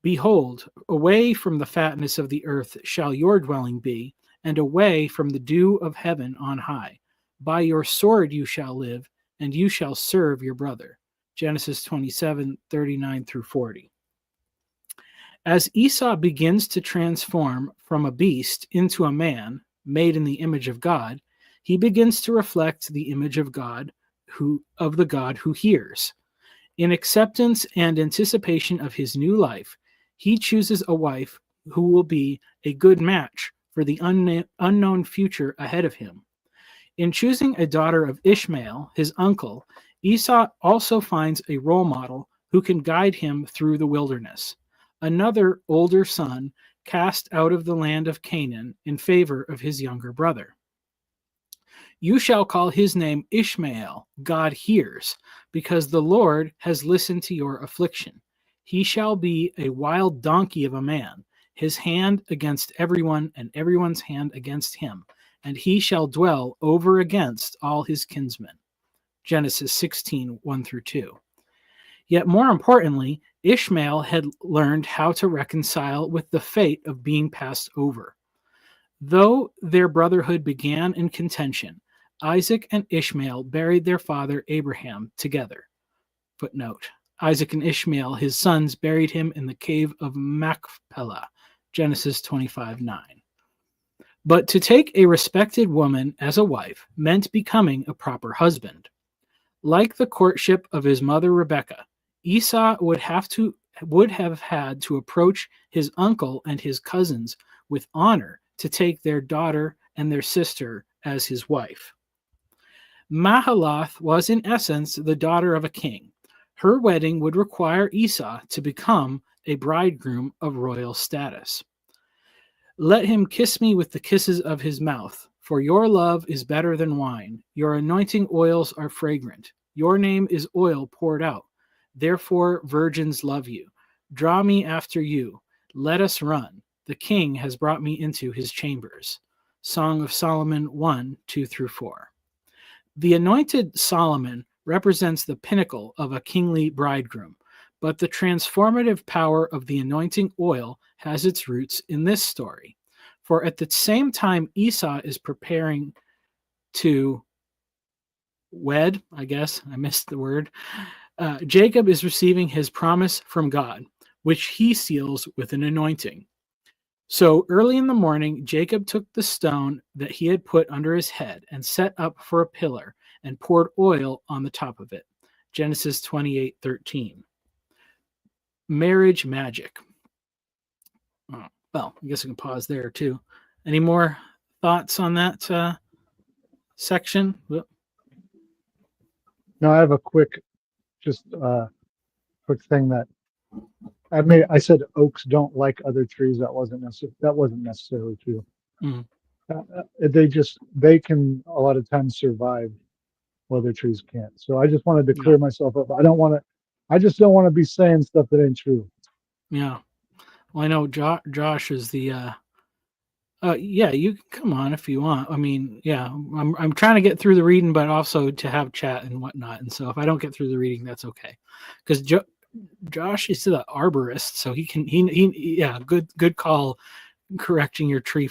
Behold, away from the fatness of the earth shall your dwelling be, and away from the dew of heaven on high. By your sword you shall live, and you shall serve your brother. Genesis 27:39 through 40. As Esau begins to transform from a beast into a man made in the image of God, he begins to reflect the image of God, of the God who hears. In acceptance and anticipation of his new life, he chooses a wife who will be a good match for the unknown future ahead of him. In choosing a daughter of Ishmael, his uncle, Esau also finds a role model who can guide him through the wilderness. Another older son cast out of the land of Canaan in favor of his younger brother. You shall call his name Ishmael, God hears, because the Lord has listened to your affliction. He shall be a wild donkey of a man, his hand against everyone, and everyone's hand against him, and he shall dwell over against all his kinsmen. Genesis 16:1 through 2. Yet more importantly, Ishmael had learned how to reconcile with the fate of being passed over. Though their brotherhood began in contention, Isaac and Ishmael buried their father Abraham together. Footnote: Isaac and Ishmael, his sons, buried him in the cave of Machpelah. Genesis 25:9. But to take a respected woman as a wife meant becoming a proper husband. Like the courtship of his mother Rebekah, Esau would have had to approach his uncle and his cousins with honor to take their daughter and their sister as his wife. Mahalath was in essence the daughter of a king. Her wedding would require Esau to become a bridegroom of royal status. Let him kiss me with the kisses of his mouth, for your love is better than wine. Your anointing oils are fragrant. Your name is oil poured out. Therefore virgins love you. Draw me after you. Let us run. The king has brought me into his chambers. Song of Solomon 1:2 through 4. The anointed Solomon represents the pinnacle of a kingly bridegroom, but the transformative power of the anointing oil has its roots in this story. For at the same time Esau is preparing to wed, I guess, I missed the word, Jacob is receiving his promise from God, which he seals with an anointing. So early in the morning, Jacob took the stone that he had put under his head and set up for a pillar and poured oil on the top of it. Genesis 28:13. Marriage magic. Oh, well, I guess I can pause there too. Any more thoughts on that section? No, I have a quick thing that I said oaks don't like other trees. That wasn't necessarily true. Mhm. They can a lot of times survive while other trees can't. So I just wanted to clear myself up. I just don't want to be saying stuff that ain't true. Yeah. Well, I know Josh is the yeah, you can come on if you want. I mean, yeah, I'm trying to get through the reading, but also to have chat and whatnot. And so if I don't get through the reading, that's okay. Because Josh is the arborist, so he yeah, good call correcting your tree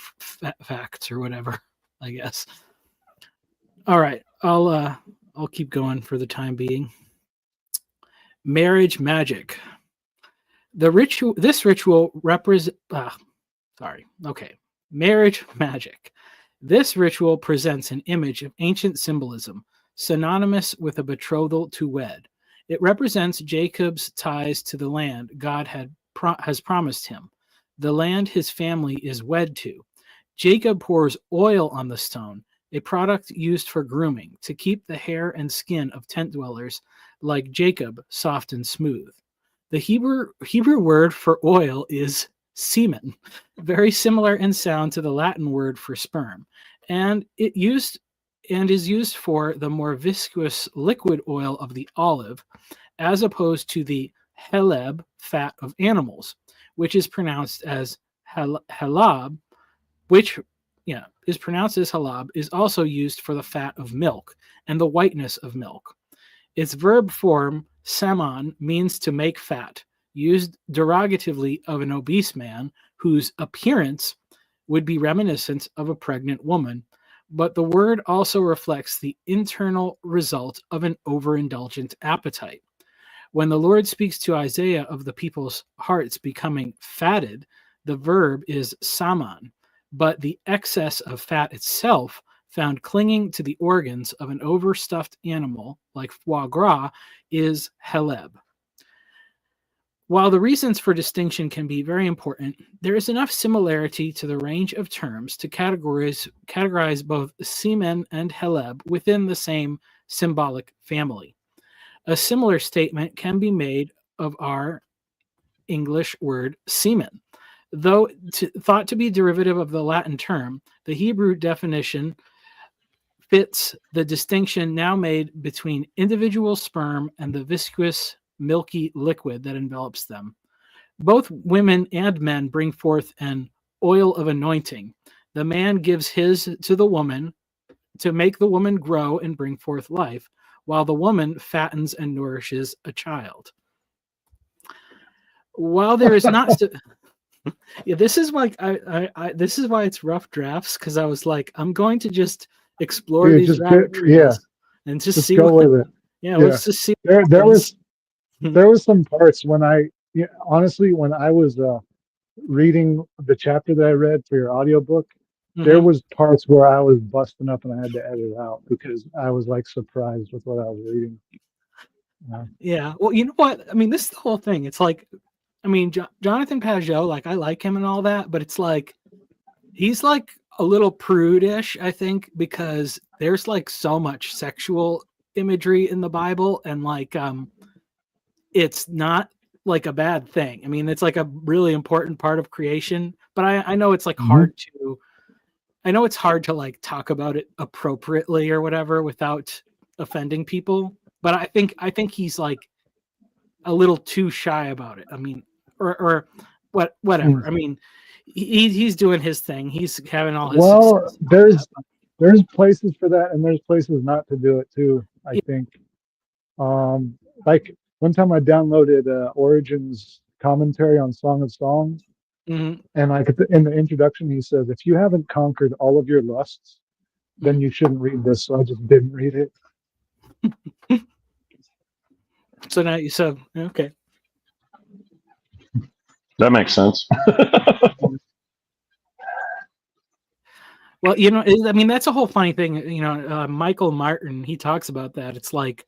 facts or whatever, I guess. All right, I'll keep going for the time being. Marriage magic. This ritual represents marriage magic. This ritual presents an image of ancient symbolism, synonymous with a betrothal to wed. It represents Jacob's ties to the land God has promised him, the land his family is wed to. Jacob pours oil on the stone, a product used for grooming to keep the hair and skin of tent dwellers like Jacob soft and smooth. The Hebrew word for oil is semen, very similar in sound to the Latin word for sperm, and is used for the more viscous liquid oil of the olive, as opposed to the heleb fat of animals, which is pronounced as halab, which is pronounced as halab, is also used for the fat of milk and the whiteness of milk. Its verb form, saman, means to make fat, used derogatively of an obese man whose appearance would be reminiscent of a pregnant woman, but the word also reflects the internal result of an overindulgent appetite. When the Lord speaks to Isaiah of the people's hearts becoming fatted, the verb is saman, but the excess of fat itself found clinging to the organs of an overstuffed animal like foie gras is heleb. While the reasons for distinction can be very important, there is enough similarity to the range of terms to categorize both semen and heleb within the same symbolic family. A similar statement can be made of our English word semen. Though thought to be derivative of the Latin term, the Hebrew definition fits the distinction now made between individual sperm and the viscous, milky liquid that envelops them. Both women and men bring forth an oil of anointing. The man gives his to the woman to make the woman grow and bring forth life, while the woman fattens and nourishes a child. While there is not this is like this is why it's rough drafts, because I was like, I'm going to just explore these rabbit trails and just see go with it. Let's just see. There was some parts when honestly, when I was reading the chapter that I read for your audiobook, there was parts where I was busting up and I had to edit it out because I was like surprised with what I was reading. Yeah. Well, you know what? I mean, this is the whole thing. It's like, I mean, Jonathan Pageau, like I like him and all that, but it's like, he's like a little prudish, I think, because there's like so much sexual imagery in the Bible, and like, it's not like a bad thing. I mean, it's like a really important part of creation, but I know it's like hard to like talk about it appropriately or whatever without offending people. But I think he's like a little too shy about it. I mean, or whatever. I mean, he's doing his thing. He's having all his there's places for that, and there's places not to do it too, I think. Like one time I downloaded Origin's commentary on Song of Songs, and like in the introduction he says, if you haven't conquered all of your lusts, then you shouldn't read this. So I just didn't read it. So now you said, okay. That makes sense. Well, you know, I mean, that's a whole funny thing. You know, Michael Martin, he talks about that. It's like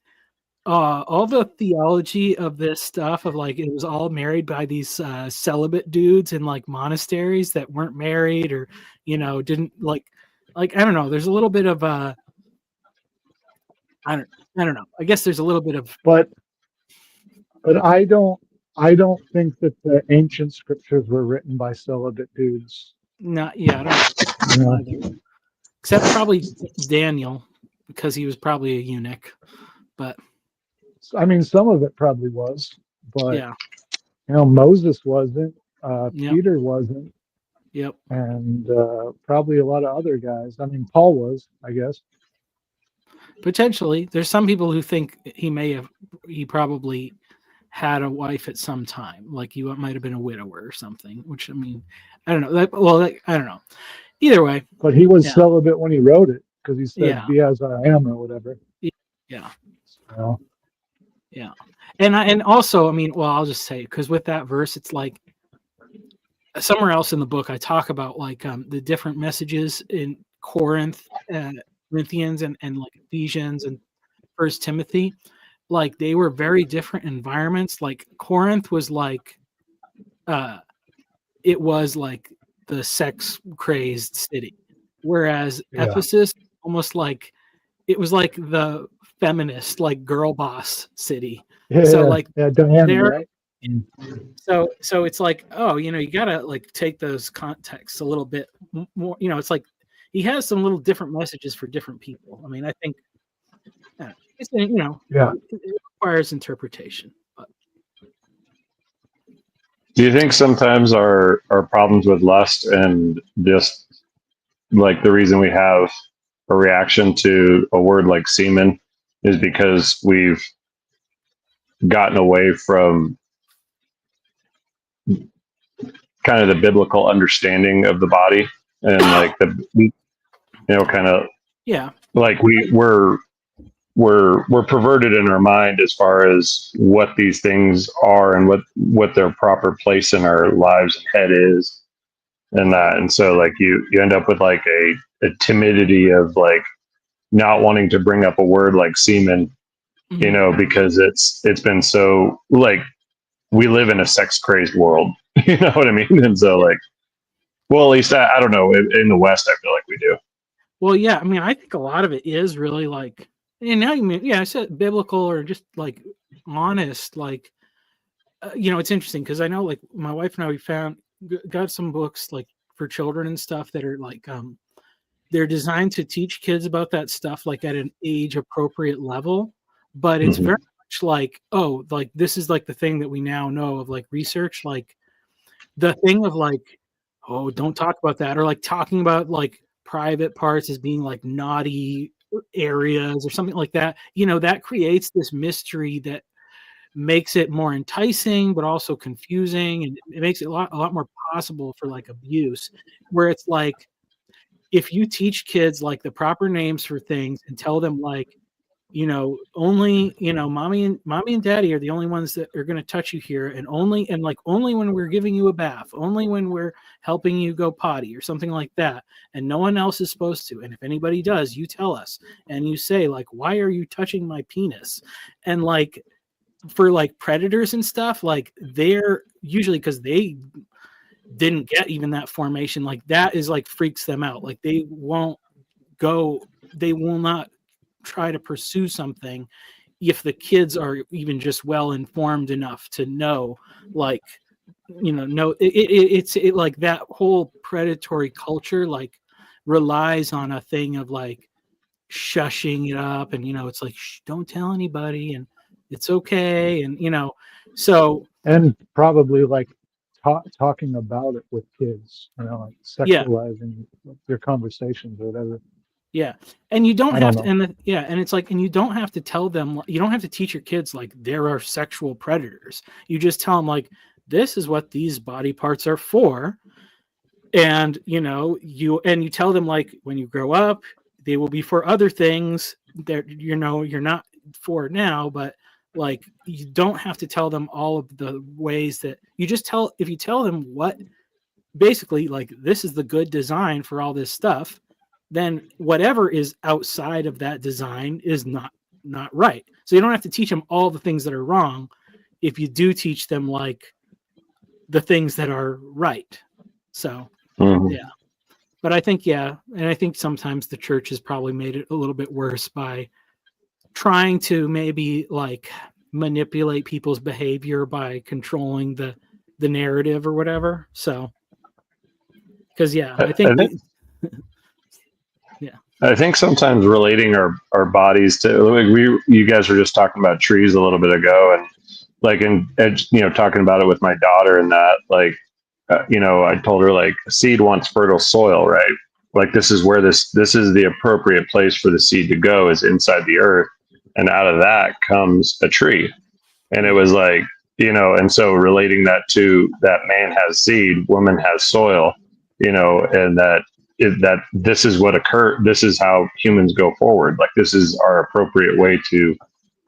all the theology of this stuff of like it was all married by these celibate dudes in like monasteries that weren't married or, you know, didn't like I don't know. There's a little bit of I don't know. I guess there's a little bit of but I don't think that the ancient scriptures were written by celibate dudes. I don't know. Except probably Daniel, because he was probably a eunuch. But I mean, some of it probably was, but yeah, you know, Moses wasn't, Yep. Peter wasn't, Yep. and probably a lot of other guys. I mean, Paul was, I guess. Potentially. There's some people who think he probably had a wife at some time, like he might have been a widower or something, which I mean, I don't know. I don't know. Either way. But he was celibate when he wrote it, because he said, be as I am, or whatever. Yeah. So. Yeah. And also, I mean, well, I'll just say, because with that verse, it's like somewhere else in the book, I talk about like the different messages in Corinth, Corinthians, and like Ephesians and First Timothy. Like they were very different environments. Like Corinth was like, it was like the sex crazed city, whereas Ephesus almost like it was like the feminist, like girl boss city. Yeah, So like Diana, there, right? so it's like, oh, you gotta like take those contexts a little bit more. It's like he has some little different messages for different people. I mean, I think it's, Yeah. it requires interpretation. But Do you think sometimes our problems with lust and just like the reason we have a reaction to a word like semen is because we've gotten away from kind of the biblical understanding of the body and like kind of yeah, like we're perverted in our mind as far as what these things are and what their proper place in our lives and head is and that. And so like you end up with like a timidity of like not wanting to bring up a word like semen, because it's been so like we live in a sex crazed world, you know what I mean? And so like, well, at least I don't know, in the West, I feel like we do. Well, yeah, I mean, I think a lot of it is really like, and now you mean, yeah, I said biblical or just like honest, like, it's interesting because I know like my wife and I, we got some books like for children and stuff that are like, they're designed to teach kids about that stuff like at an age appropriate level, but it's very much like, oh, like this is like the thing that we now know of like research, like the thing of like, oh, don't talk about that, or like talking about like private parts as being like naughty areas or something like that. That creates this mystery that makes it more enticing but also confusing, and it makes it a lot more possible for like abuse, where it's like if you teach kids like the proper names for things and tell them like, only, mommy and daddy are the only ones that are going to touch you here, and only when we're giving you a bath, only when we're helping you go potty or something like that, and no one else is supposed to, and if anybody does, you tell us, and you say like, why are you touching my penis? And like for like predators and stuff, like they're usually, because they didn't get even that formation, like that is like freaks them out, like they will not try to pursue something if the kids are even just well informed enough to know, like, it's like that whole predatory culture like relies on a thing of like shushing it up, and it's like, shh, don't tell anybody, and it's okay, and so, and probably like talking about it with kids, like sexualizing their conversations or whatever. Yeah, and you don't have to, know. and it's like, and you don't have to tell them, you don't have to teach your kids like there are sexual predators. You just tell them like, this is what these body parts are for, and you tell them like, when you grow up, they will be for other things that you're not for now, but like you don't have to tell them all of the ways that you just if you tell them what basically like this is the good design for all this stuff, then whatever is outside of that design is not right. So you don't have to teach them all the things that are wrong if you do teach them like the things that are right. So yeah, but I think, and I think sometimes the church has probably made it a little bit worse by trying to maybe like manipulate people's behavior by controlling the narrative or whatever. So because I think I think sometimes relating our bodies to like you guys were just talking about trees a little bit ago, and like talking about it with my daughter, and that like I told her like a seed wants fertile soil, right? Like this is where this is the appropriate place for the seed to go, is inside the earth, and out of that comes a tree. And it was like, and so relating that to that man has seed, woman has soil, and that this is what occurred. This is how humans go forward. Like this is our appropriate way to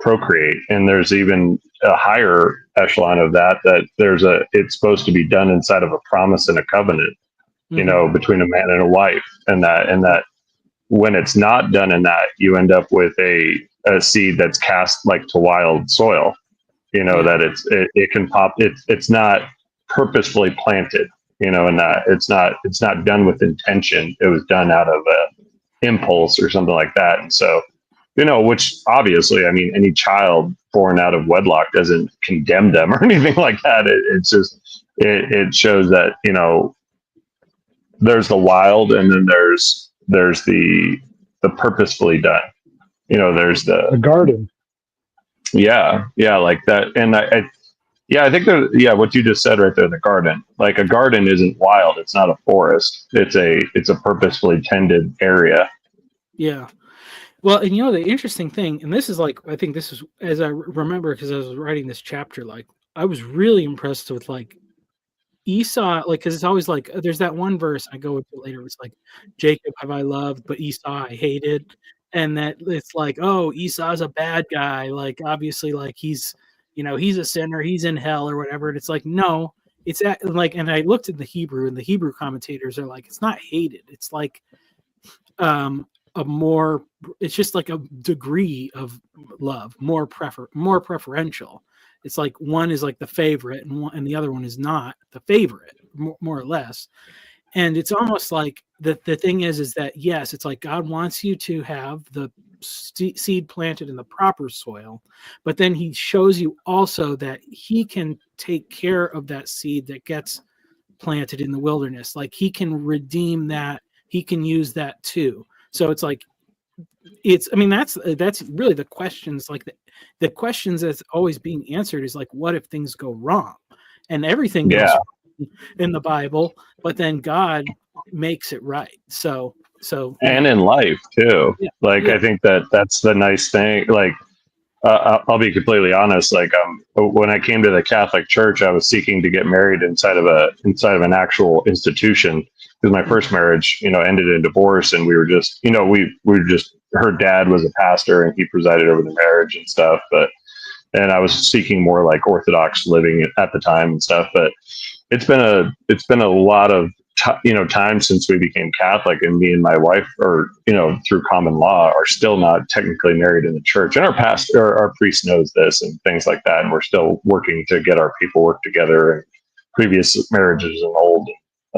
procreate. And there's even a higher echelon of that it's supposed to be done inside of a promise and a covenant, between a man and a wife. And that when it's not done in that, you end up with a seed that's cast like to wild soil, that it can pop. It's not purposefully planted, and that it's not done with intention. It was done out of impulse or something like that. And so, which obviously, I mean, any child born out of wedlock doesn't condemn them or anything like that. It's just, it shows that, there's the wild, and then there's the purposefully done, there's The garden. yeah, like that. And I think what you just said right there, the garden, like a garden isn't wild. It's not a forest. It's a purposefully tended area. Yeah. Well, and the interesting thing, and this is like, I think this is, as I remember, because I was writing this chapter, like I was really impressed with like Esau, like, because it's always like, there's that one verse I go into later. It's like, Jacob have I loved, but Esau I hated. And that it's like, oh, Esau's a bad guy. Like, obviously, like he's a sinner, he's in hell or whatever. And it's like, no, it's like, and I looked at the Hebrew, and the Hebrew commentators are like, it's not hated. It's like, it's just like a degree of love, more preferential. It's like one is like the favorite, and the other one is not the favorite, more or less. And it's almost like the thing is that, yes, it's like God wants you to have the seed planted in the proper soil, but then he shows you also that he can take care of that seed that gets planted in the wilderness. Like he can redeem that. He can use that too. So it's like, that's really the questions, like the questions that's always being answered is like, what if things go wrong? And everything goes wrong in the Bible, but then God makes it right. So And in life too. Yeah. Like, I think that's the nice thing. Like, I'll be completely honest. Like, when I came to the Catholic Church, I was seeking to get married inside of an actual institution, because my first marriage, ended in divorce, and we were just, her dad was a pastor and he presided over the marriage and stuff. And I was seeking more like Orthodox living at the time and stuff. But it's been a lot of time since we became Catholic, and me and my wife are, through common law, are still not technically married in the church. And our priest knows this and things like that. And we're still working to get our paperwork together, and previous marriages and old.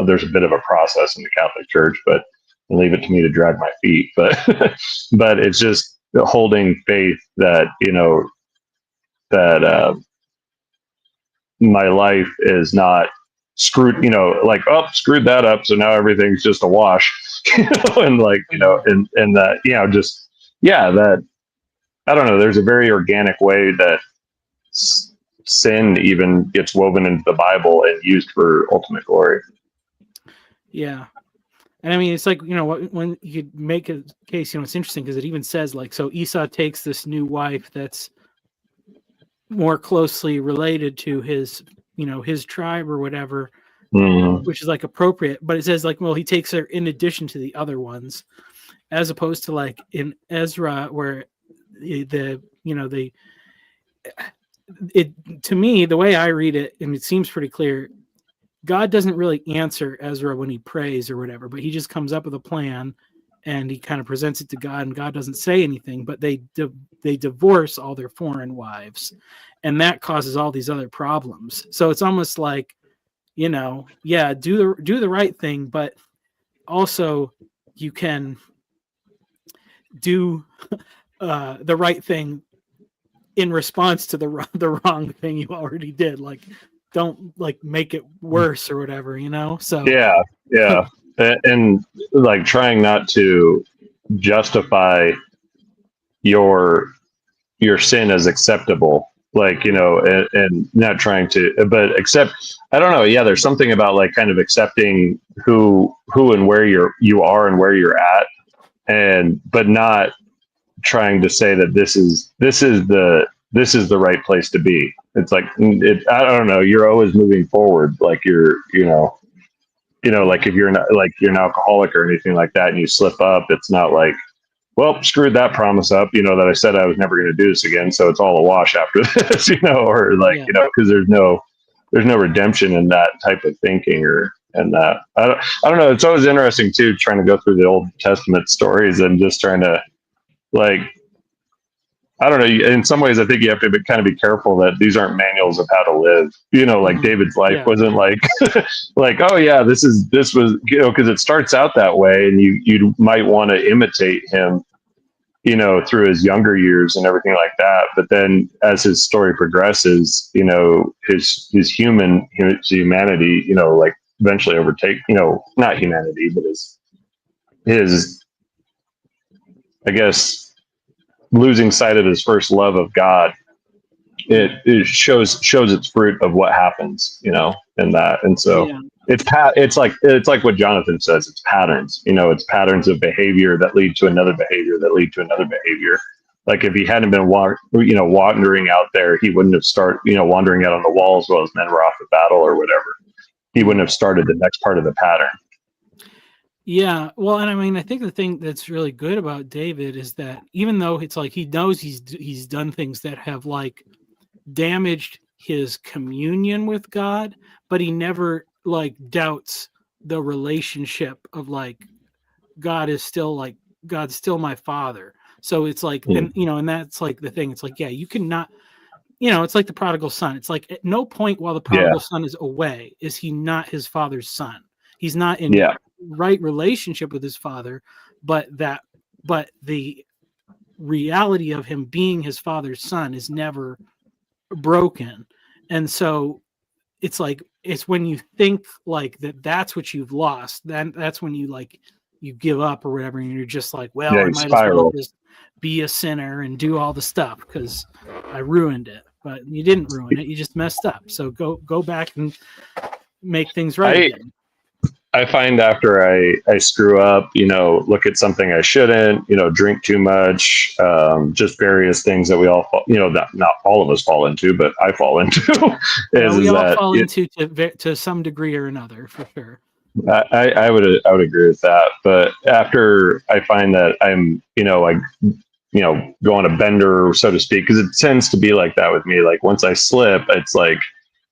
There's a bit of a process in the Catholic Church, but I'll leave it to me to drag my feet. But, but it's just holding faith that, that my life is not screwed, screwed that up, so now everything's just a wash, and like, and that, that, I don't know, there's a very organic way that sin even gets woven into the Bible and used for ultimate glory. Yeah. And I mean, it's like, when you could make a case, it's interesting because it even says like, so Esau takes this new wife that's more closely related to his, his tribe or whatever, which is like appropriate. But it says like, well, he takes her in addition to the other ones, as opposed to like in Ezra, where to me, the way I read it, and it seems pretty clear, God doesn't really answer Ezra when he prays or whatever, but he just comes up with a plan and he kind of presents it to God, and God doesn't say anything, but they divorce all their foreign wives, and that causes all these other problems. So it's almost like, do the right thing, but also you can do the right thing in response to the wrong thing you already did. Like, don't like make it worse or whatever, So yeah. And like trying not to justify your sin as acceptable, like, and not trying to, but accept, I don't know. Yeah. There's something about like kind of accepting who and where you are and where you're at, but not trying to say that this is the right place to be. It's like, I don't know. You're always moving forward. Like like if you're not like you're an alcoholic or anything like that and you slip up, it's not like, well, screwed that promise up, that I said I was never going to do this again, so it's all a wash after this, or like, because there's no redemption in that type of thinking and that. I don't know. It's always interesting too, trying to go through the Old Testament stories and just trying to like, I don't know. In some ways, I think you have to kind of be careful that these aren't manuals of how to live. You know, like David's life Yeah. wasn't like, like, oh yeah, this was, you know, because it starts out that way, and you might want to imitate him, you know, through his younger years and everything like that. But then as his story progresses, you know, his humanity, you know, like eventually overtake, you know, not humanity, but his, I guess, losing sight of his first love of God, it shows its fruit of what happens, you know, in that. And so Yeah. it's like what Jonathan says, it's patterns, you know, it's patterns of behavior that lead to another behavior that lead to another behavior. Like if he hadn't been wandering out there, he wouldn't have wandering out on the wall as well as men were off the battle or whatever. He wouldn't have started the next part of the pattern. Yeah, well, and I mean, I think the thing that's really good about David is that even though it's like he knows he's done things that have like damaged his communion with God, but he never like doubts the relationship of like God's still my father. So it's like, and you know, and that's like the thing. It's like, yeah, you cannot, you know, it's like the prodigal son. It's like at no point while the prodigal son is away is he not his father's son. He's not in right relationship with his father, but the reality of him being his father's son is never broken. And so it's like, it's when you think like that's what you've lost, then that's when you like you give up or whatever, and you're just like, well, I might as well just be a sinner and do all the stuff because I ruined it. But you didn't ruin it, you just messed up. So go back and make things right again. I find after I screw up, you know, look at something I shouldn't, you know, drink too much, just various things that we all, you know, that not all of us fall into, but I fall into. We all fall into to some degree or another, for sure. I would agree with that. But after I find that I'm, you know, like, you know, go on a bender, so to speak, because it tends to be like that with me. Like once I slip, it's like,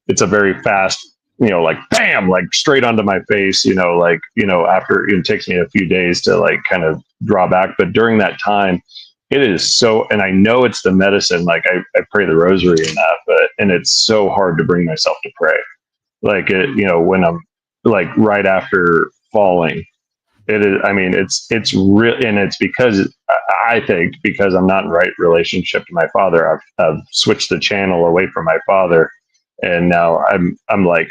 it's a very fast, you know, like bam, like straight onto my face, you know, like, you know, after it takes me a few days to like kind of draw back. But during that time, it is so, and I know it's the medicine, like I pray the rosary in that, and it's so hard to bring myself to pray. Like it, you know, when I'm like right after falling, it is, I mean, it's real. And it's because I think because I'm not in right relationship to my father, I've switched the channel away from my father. And now I'm like,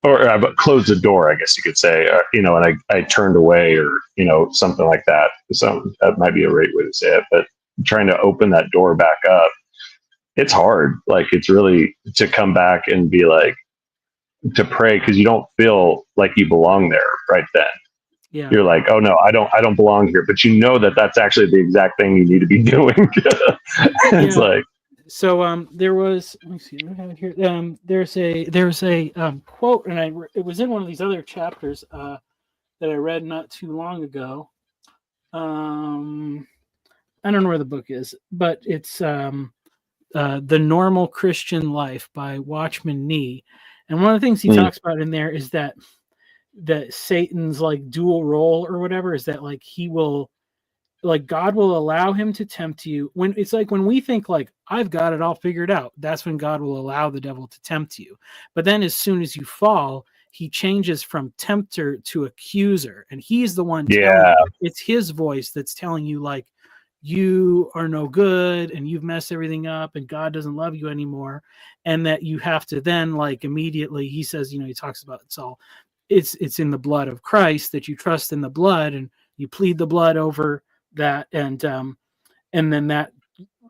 or I've closed the door, I guess you could say, you know, and I turned away or, you know, something like that. So that might be a right way to say it, but trying to open that door back up, it's hard. Like it's really to come back and be like, to pray because you don't feel like you belong there right then. Yeah. You're like, oh no, I don't belong here. But you know that that's actually the exact thing you need to be doing. It's like, so there was, let me see what I have here. There's a quote, and it was in one of these other chapters that I read not too long ago. I don't know where the book is, but it's The Normal Christian Life by Watchman Nee. And one of the things he talks about in there is that Satan's like dual role or whatever is that like he will, like God will allow him to tempt you when it's like when we think like I've got it all figured out, that's when God will allow the devil to tempt you. But then as soon as you fall, he changes from tempter to accuser, and he's the one telling you, it's his voice that's telling you like you are no good and you've messed everything up and God doesn't love you anymore. And that you have to then like immediately, he says, you know, he talks about it's in the blood of Christ, that you trust in the blood and you plead the blood over that, and then that,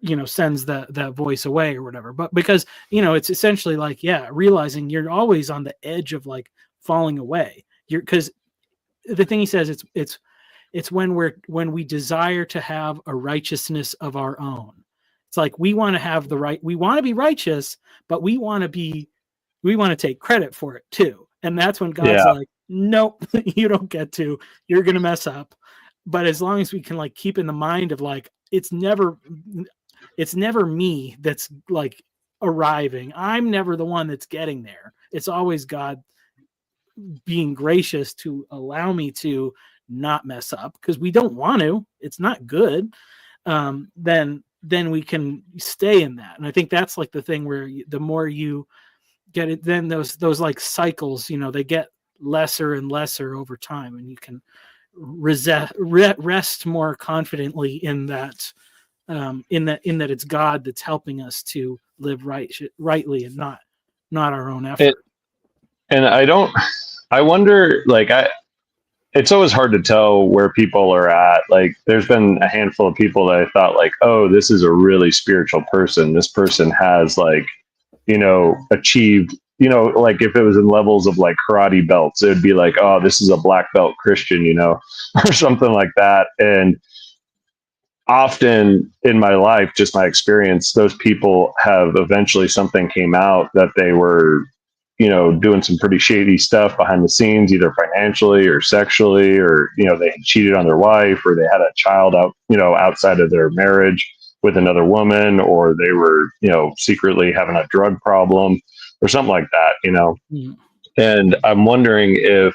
you know, sends that voice away or whatever. But because, you know, it's essentially like, realizing you're always on the edge of like falling away. Because the thing he says, it's when we desire to have a righteousness of our own. It's like we want to have we want to be righteous, but we want to take credit for it too. And that's when God's like, nope, you don't get to, you're going to mess up. But as long as we can like keep in the mind of like, it's never me that's like arriving. I'm never the one that's getting there. It's always God being gracious to allow me to not mess up because we don't want to. It's not good. Then then we can stay in that. And I think that's like the thing where the more you get it, then those like cycles, they get lesser and lesser over time, and you can rest more confidently in that, in that it's God that's helping us to live rightly and not our own effort. And I wonder, like, it's always hard to tell where people are at. Like, there's been a handful of people that I thought, like, oh, this is a really spiritual person. This person has, like, achieved, like if it was in levels of like karate belts, it would be like, oh, this is a black belt Christian, or something like that. And often in my life, just my experience, those people have eventually something came out that they were, doing some pretty shady stuff behind the scenes, either financially or sexually, or, they had cheated on their wife, or they had a child out, outside of their marriage with another woman, or they were, secretly having a drug problem or something like that, Mm. And I'm wondering if,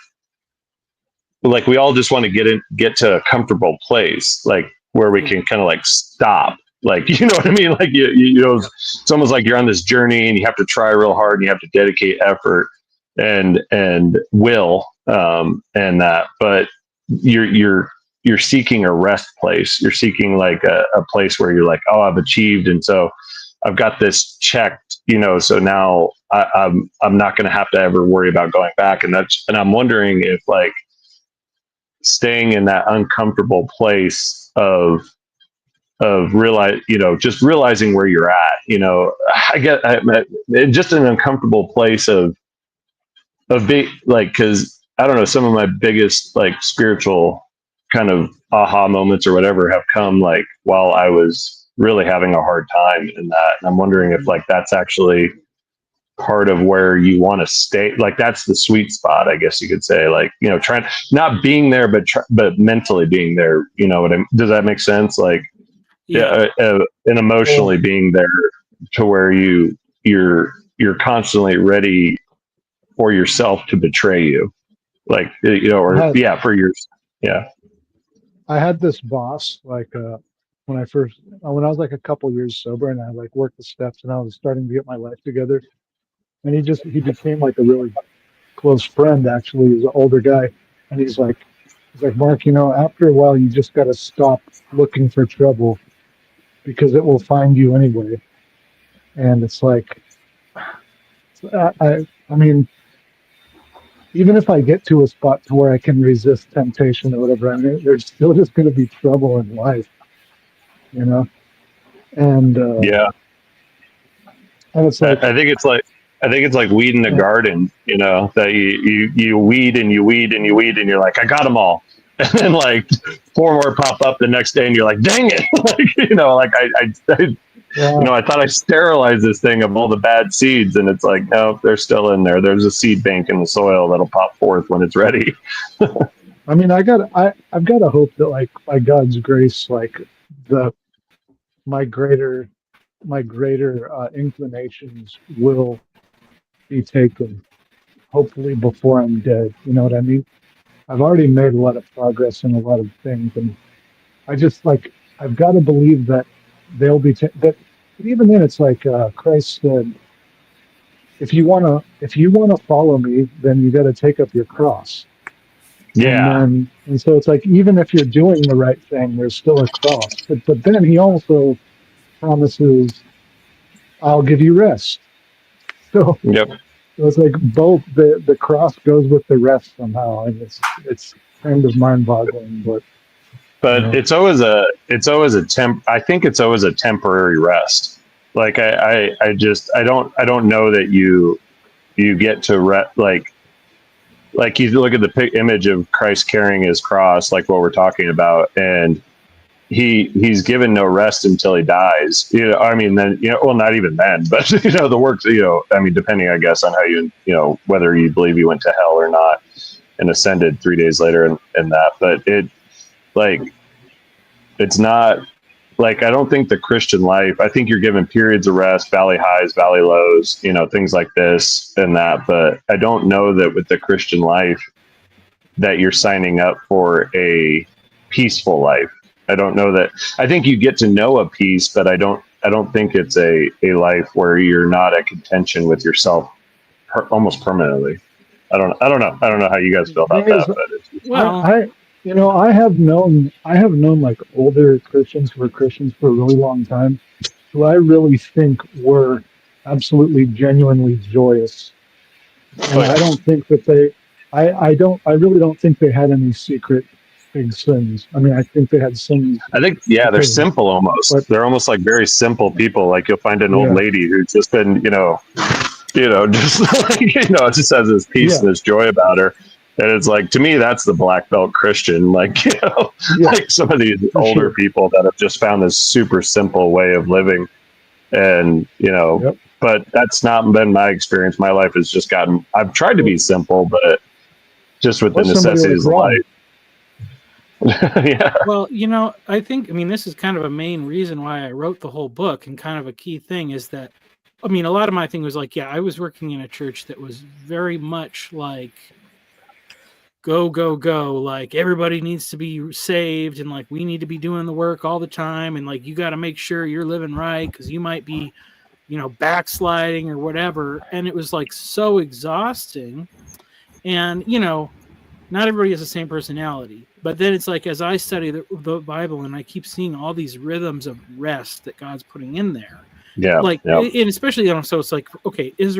like, we all just want to get to a comfortable place, like where we can kind of like stop, like, you know what I mean? Like, it's almost like you're on this journey and you have to try real hard and you have to dedicate effort and will, and that, but you're seeking a rest place. You're seeking like a place where you're like, oh, I've achieved. And so I've got this checked, so now I'm not going to have to ever worry about going back. And I'm wondering if, like, staying in that uncomfortable place of realize, just realizing where you're at, just an uncomfortable place of being like, cause I don't know, some of my biggest like spiritual kind of aha moments or whatever have come like while I was really having a hard time in that. And I'm wondering if like, that's actually part of where you want to stay. Like, that's the sweet spot, I guess you could say, like, trying, not being there, but mentally being there, does that make sense? Like, and emotionally being there to where you're constantly ready for yourself to betray you, like, for your, I had this boss, like, when I was like a couple years sober, and I like worked the steps, and I was starting to get my life together, and he became like a really close friend. Actually, he's an older guy, and he's like, Mark, after a while, you just got to stop looking for trouble, because it will find you anyway. And it's like, I mean, even if I get to a spot to where I can resist temptation or whatever, I mean, there's still just going to be trouble in life, And and it's like, I think it's like weeding the garden, that you weed and you weed and you weed and you're like, I got them all. And then like 4 more pop up the next day and you're like, dang it. I thought I sterilized this thing of all the bad seeds, and it's like, no, they're still in there. There's a seed bank in the soil that'll pop forth when it's ready. I mean, I've got to hope that, like, by God's grace, like my greater inclinations will be taken, hopefully before I'm dead. You know what I mean? I've already made a lot of progress in a lot of things, and I just, like, I've got to believe that they'll be that. But even then, it's like Christ said, if you want to follow me, then you got to take up your cross. Yeah. And so it's like, even if you're doing the right thing, there's still a cross. But then he also promises, I'll give you rest. So, yep. So it's like both the cross goes with the rest somehow, and it's kind of mind-boggling, but it's always a I think it's always a temporary rest. Like, I don't know that you get to rest, like you look at the image of Christ carrying his cross, like what we're talking about, and he's given no rest until he dies. I mean, then, well, not even then, but the works, I mean, depending, I guess, on how whether you believe he went to hell or not and ascended 3 days later and that, but it's not like, I don't think the Christian life, I think you're given periods of rest, valley highs, valley lows, things like this and that, but I don't know that with the Christian life that you're signing up for a peaceful life. I don't know that. I think you get to know a peace, but I don't think it's a life where you're not at contention with yourself almost permanently. I don't know how you guys feel about Thing is, that, but it's, Well, I have known like older Christians who were Christians for a really long time, who I really think were absolutely genuinely joyous. And I don't think that I really don't think they had any secret big sins. I mean, I think they had sins. I think, yeah, they're Okay. simple almost. But- They're almost like very simple people. Like you'll find an old Yeah. lady who's just been, just like, just has this peace Yeah. and this joy about her. And it's like, to me, that's the black belt Christian. Like, Yeah. like some of these For older sure. people that have just found this super simple way of living. And, Yep. but that's not been my experience. My life has just I've tried to be simple, but just with the Or somebody necessities of like Ron. life. Yeah. well, I mean, this is kind of a main reason why I wrote the whole book, and kind of a key thing is that, I mean, a lot of my thing was like, yeah, I was working in a church that was very much like go, go, go. Like everybody needs to be saved, and like we need to be doing the work all the time, and like you got to make sure you're living right because you might be, backsliding or whatever. And it was like so exhausting. And not everybody has the same personality, but then it's like as I study the Bible and I keep seeing all these rhythms of rest that God's putting in there. Yeah. Like, yeah. and especially, so it's like, okay, is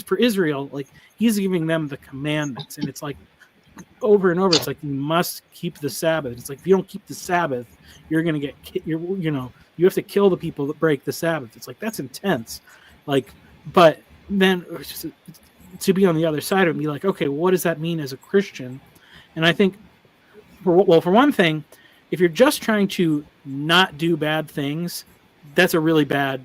for Israel, like he's giving them the commandments, and it's like over and over, it's like you must keep the Sabbath. It's like if you don't keep the Sabbath, you're gonna get, you have to kill the people that break the Sabbath. It's like that's intense, like, but then to be on the other side of it and be like, okay, what does that mean as a Christian? And I think, for one thing, if you're just trying to not do bad things, that's a really bad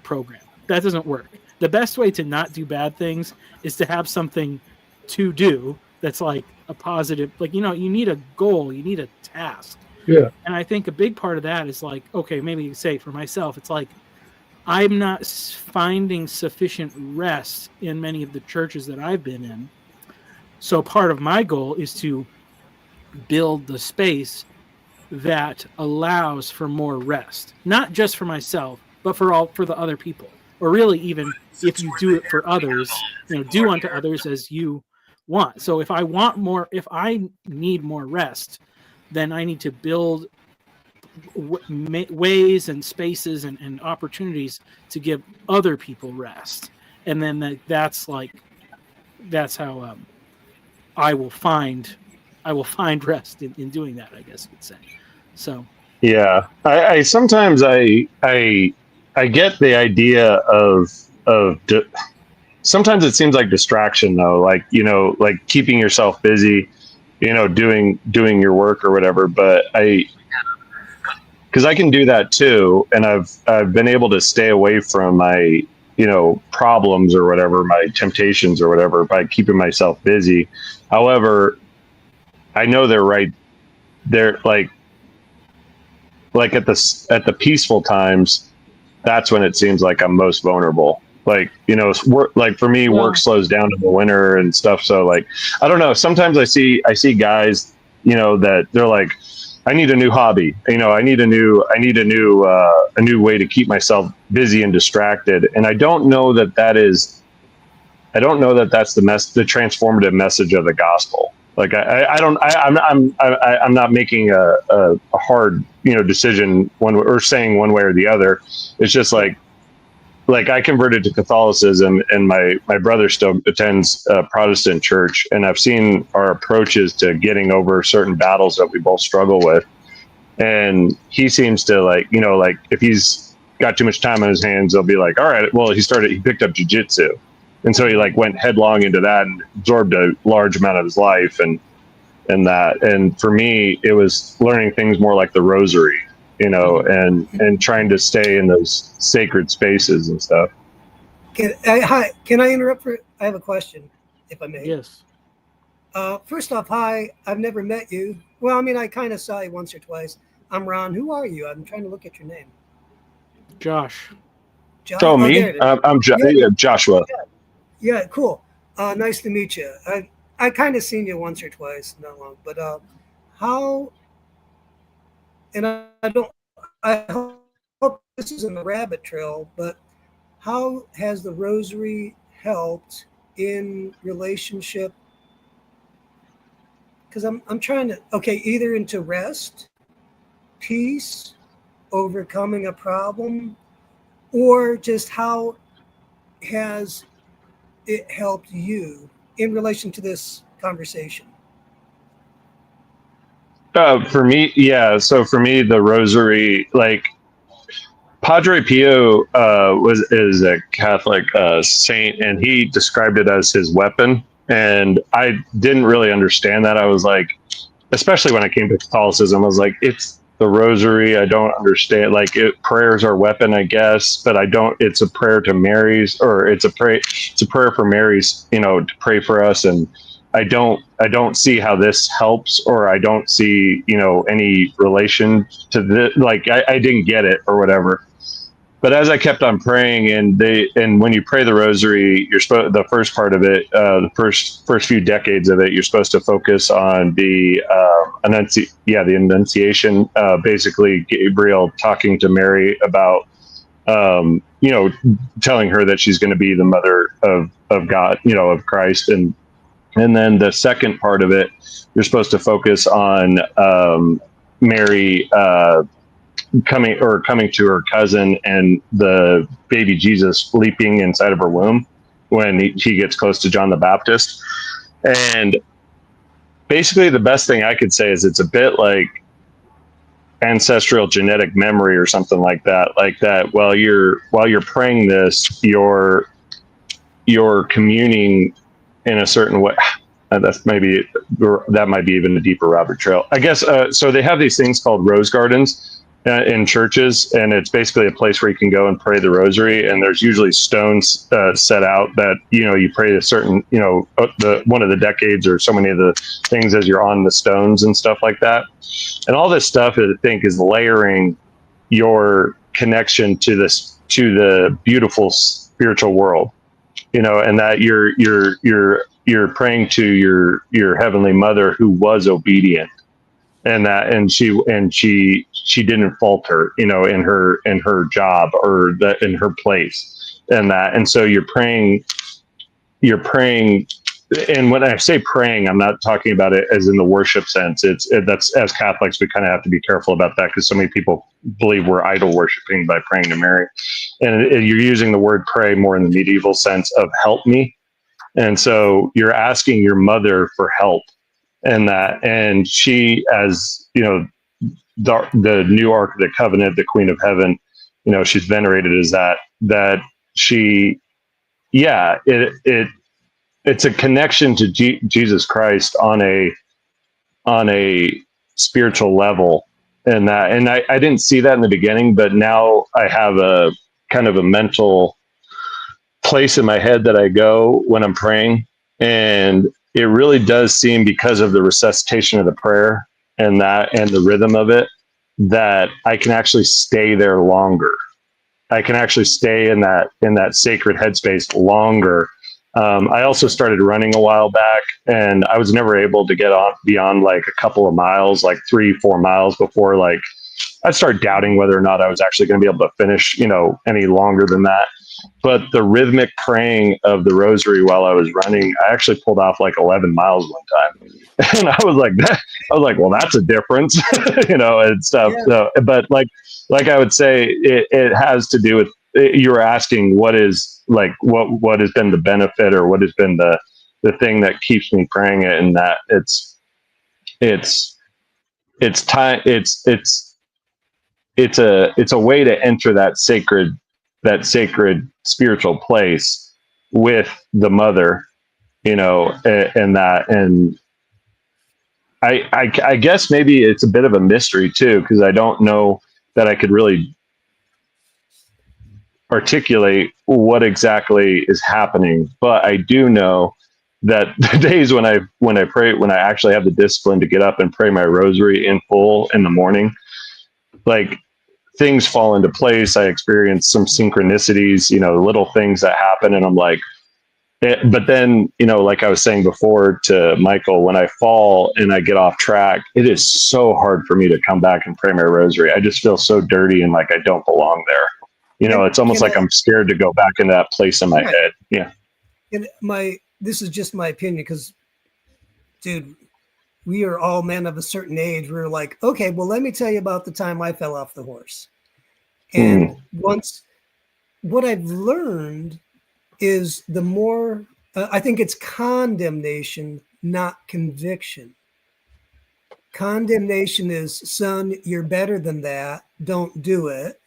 program. That doesn't work. The best way to not do bad things is to have something to do that's like a positive, like, you need a goal, you need a task. Yeah. And I think a big part of that is like, okay, maybe say for myself, it's like I'm not finding sufficient rest in many of the churches that I've been in. So part of my goal is to build the space that allows for more rest, not just for myself, but for the other people. Or really, even if you do it for others, do unto others as you want. So if I need more rest, then I need to build ways and spaces and opportunities to give other people rest. And then that's how I will find rest in doing that, I guess you could say. So Yeah, I sometimes I get the idea of sometimes it seems like distraction though, like like keeping yourself busy, doing your work or whatever. But because I can do that too, and I've been able to stay away from my problems or whatever, my temptations or whatever, by keeping myself busy. However, I know they're right. They're like at the peaceful times, that's when it seems like I'm most vulnerable. Like, work, like for me, work slows down in the winter and stuff. So like, I don't know. Sometimes I see guys, that they're like, I need a new hobby. I need a new way to keep myself busy and distracted. And I don't know that that's the transformative message of the gospel. Like I'm not making a hard decision or saying one way or the other. It's just like I converted to Catholicism, and my brother still attends a Protestant church, and I've seen our approaches to getting over certain battles that we both struggle with. And he seems to like if he's got too much time on his hands, he'll be like, all right, well, he picked up jiu-jitsu. And so he like went headlong into that and absorbed a large amount of his life and that. And for me, it was learning things more like the rosary, and trying to stay in those sacred spaces and stuff. Hi, can I interrupt I have a question, if I may. yes. First off, hi, I've never met you. Well, I mean, I kind of saw you once or twice. I'm Ron. Who are you? I'm trying to look at your name. Josh. Josh? So me, there it is. I'm Joshua. Yeah, cool. Nice to meet you. I kind of seen you once or twice, not long. But how and I don't, I hope this isn't a rabbit trail, but how has the rosary helped in relationship? Because I'm trying to, okay, either into rest, peace, overcoming a problem, or just how has it helped you in relation to this conversation? For me, yeah. So for me, the rosary, like Padre Pio is a Catholic saint, and he described it as his weapon. And I didn't really understand that. I was like, especially when I came to Catholicism, I was like, it's the rosary. I don't understand. Like, prayers are weapon, I guess, but I don't. It's a prayer to Mary's, or it's a prayer for Mary's, to pray for us. And I don't see how this helps, or I don't see, any relation to this. Like, I didn't get it or whatever. But as I kept on praying, and when you pray the rosary, the first part of it, the first few decades of it, you're supposed to focus on the Annunciation, basically Gabriel talking to Mary about, telling her that she's going to be the mother of God, of Christ, and then the second part of it, you're supposed to focus on Mary. Coming to her cousin and the baby Jesus leaping inside of her womb when he gets close to John the Baptist. And basically the best thing I could say is it's a bit like ancestral genetic memory or something like that. While you're praying this, you're communing in a certain way. That might be even a deeper rabbit trail, I guess. So they have these things called rose gardens in churches, and it's basically a place where you can go and pray the rosary, and there's usually stones set out that you pray a certain one of the decades or so many of the things as you're on the stones and stuff like that. And all this stuff, I think, is layering your connection to the beautiful spiritual world, and that you're praying to your heavenly mother who was obedient, and she didn't falter, in her job, or that in her place, and so you're praying. And when I say praying, I'm not talking about it as in the worship sense. That's, as Catholics, we kind of have to be careful about that, because so many people believe we're idol worshiping by praying to Mary, and you're using the word pray more in the medieval sense of help me. And so you're asking your mother for help, and she, as the new Ark of the Covenant, the Queen of Heaven, she's venerated as that she, it's a connection to Jesus Christ on a spiritual level, and I didn't see that in the beginning, but now I have a kind of a mental place in my head that I go when I'm praying, and it really does seem, because of the resuscitation of the prayer and the rhythm of it, that I can actually stay there longer. I can actually stay in that sacred headspace longer. I also started running a while back, and I was never able to get on beyond like a couple of miles, like 3-4 miles, before like I'd start doubting whether or not I was actually going to be able to finish, any longer than that. But the rhythmic praying of the rosary while I was running, I actually pulled off like 11 miles one time. And I was like, well, that's a difference, and stuff. Yeah. So, but like I would say, it has to do with, you were asking what has been the benefit, or what has been the thing that keeps me praying it, and that it's time. It's a way to enter that sacred spiritual place with the mother, and I guess maybe it's a bit of a mystery too, because I don't know that I could really articulate what exactly is happening, but I do know that the days when I pray, when I actually have the discipline to get up and pray my rosary in full in the morning, like, things fall into place. I experience some synchronicities, little things that happen, and I'm like, But then, like I was saying before to Michael, when I fall and I get off track, it is so hard for me to come back and pray my rosary. I just feel so dirty and like I don't belong there. It's almost like I'm scared to go back into that place in my head. Yeah. And this is just my opinion, because, dude, we are all men of a certain age. We're like, okay, well, let me tell you about the time I fell off the horse. And what I've learned is the more, I think it's condemnation, not conviction. Condemnation is, son, you're better than that. Don't do it.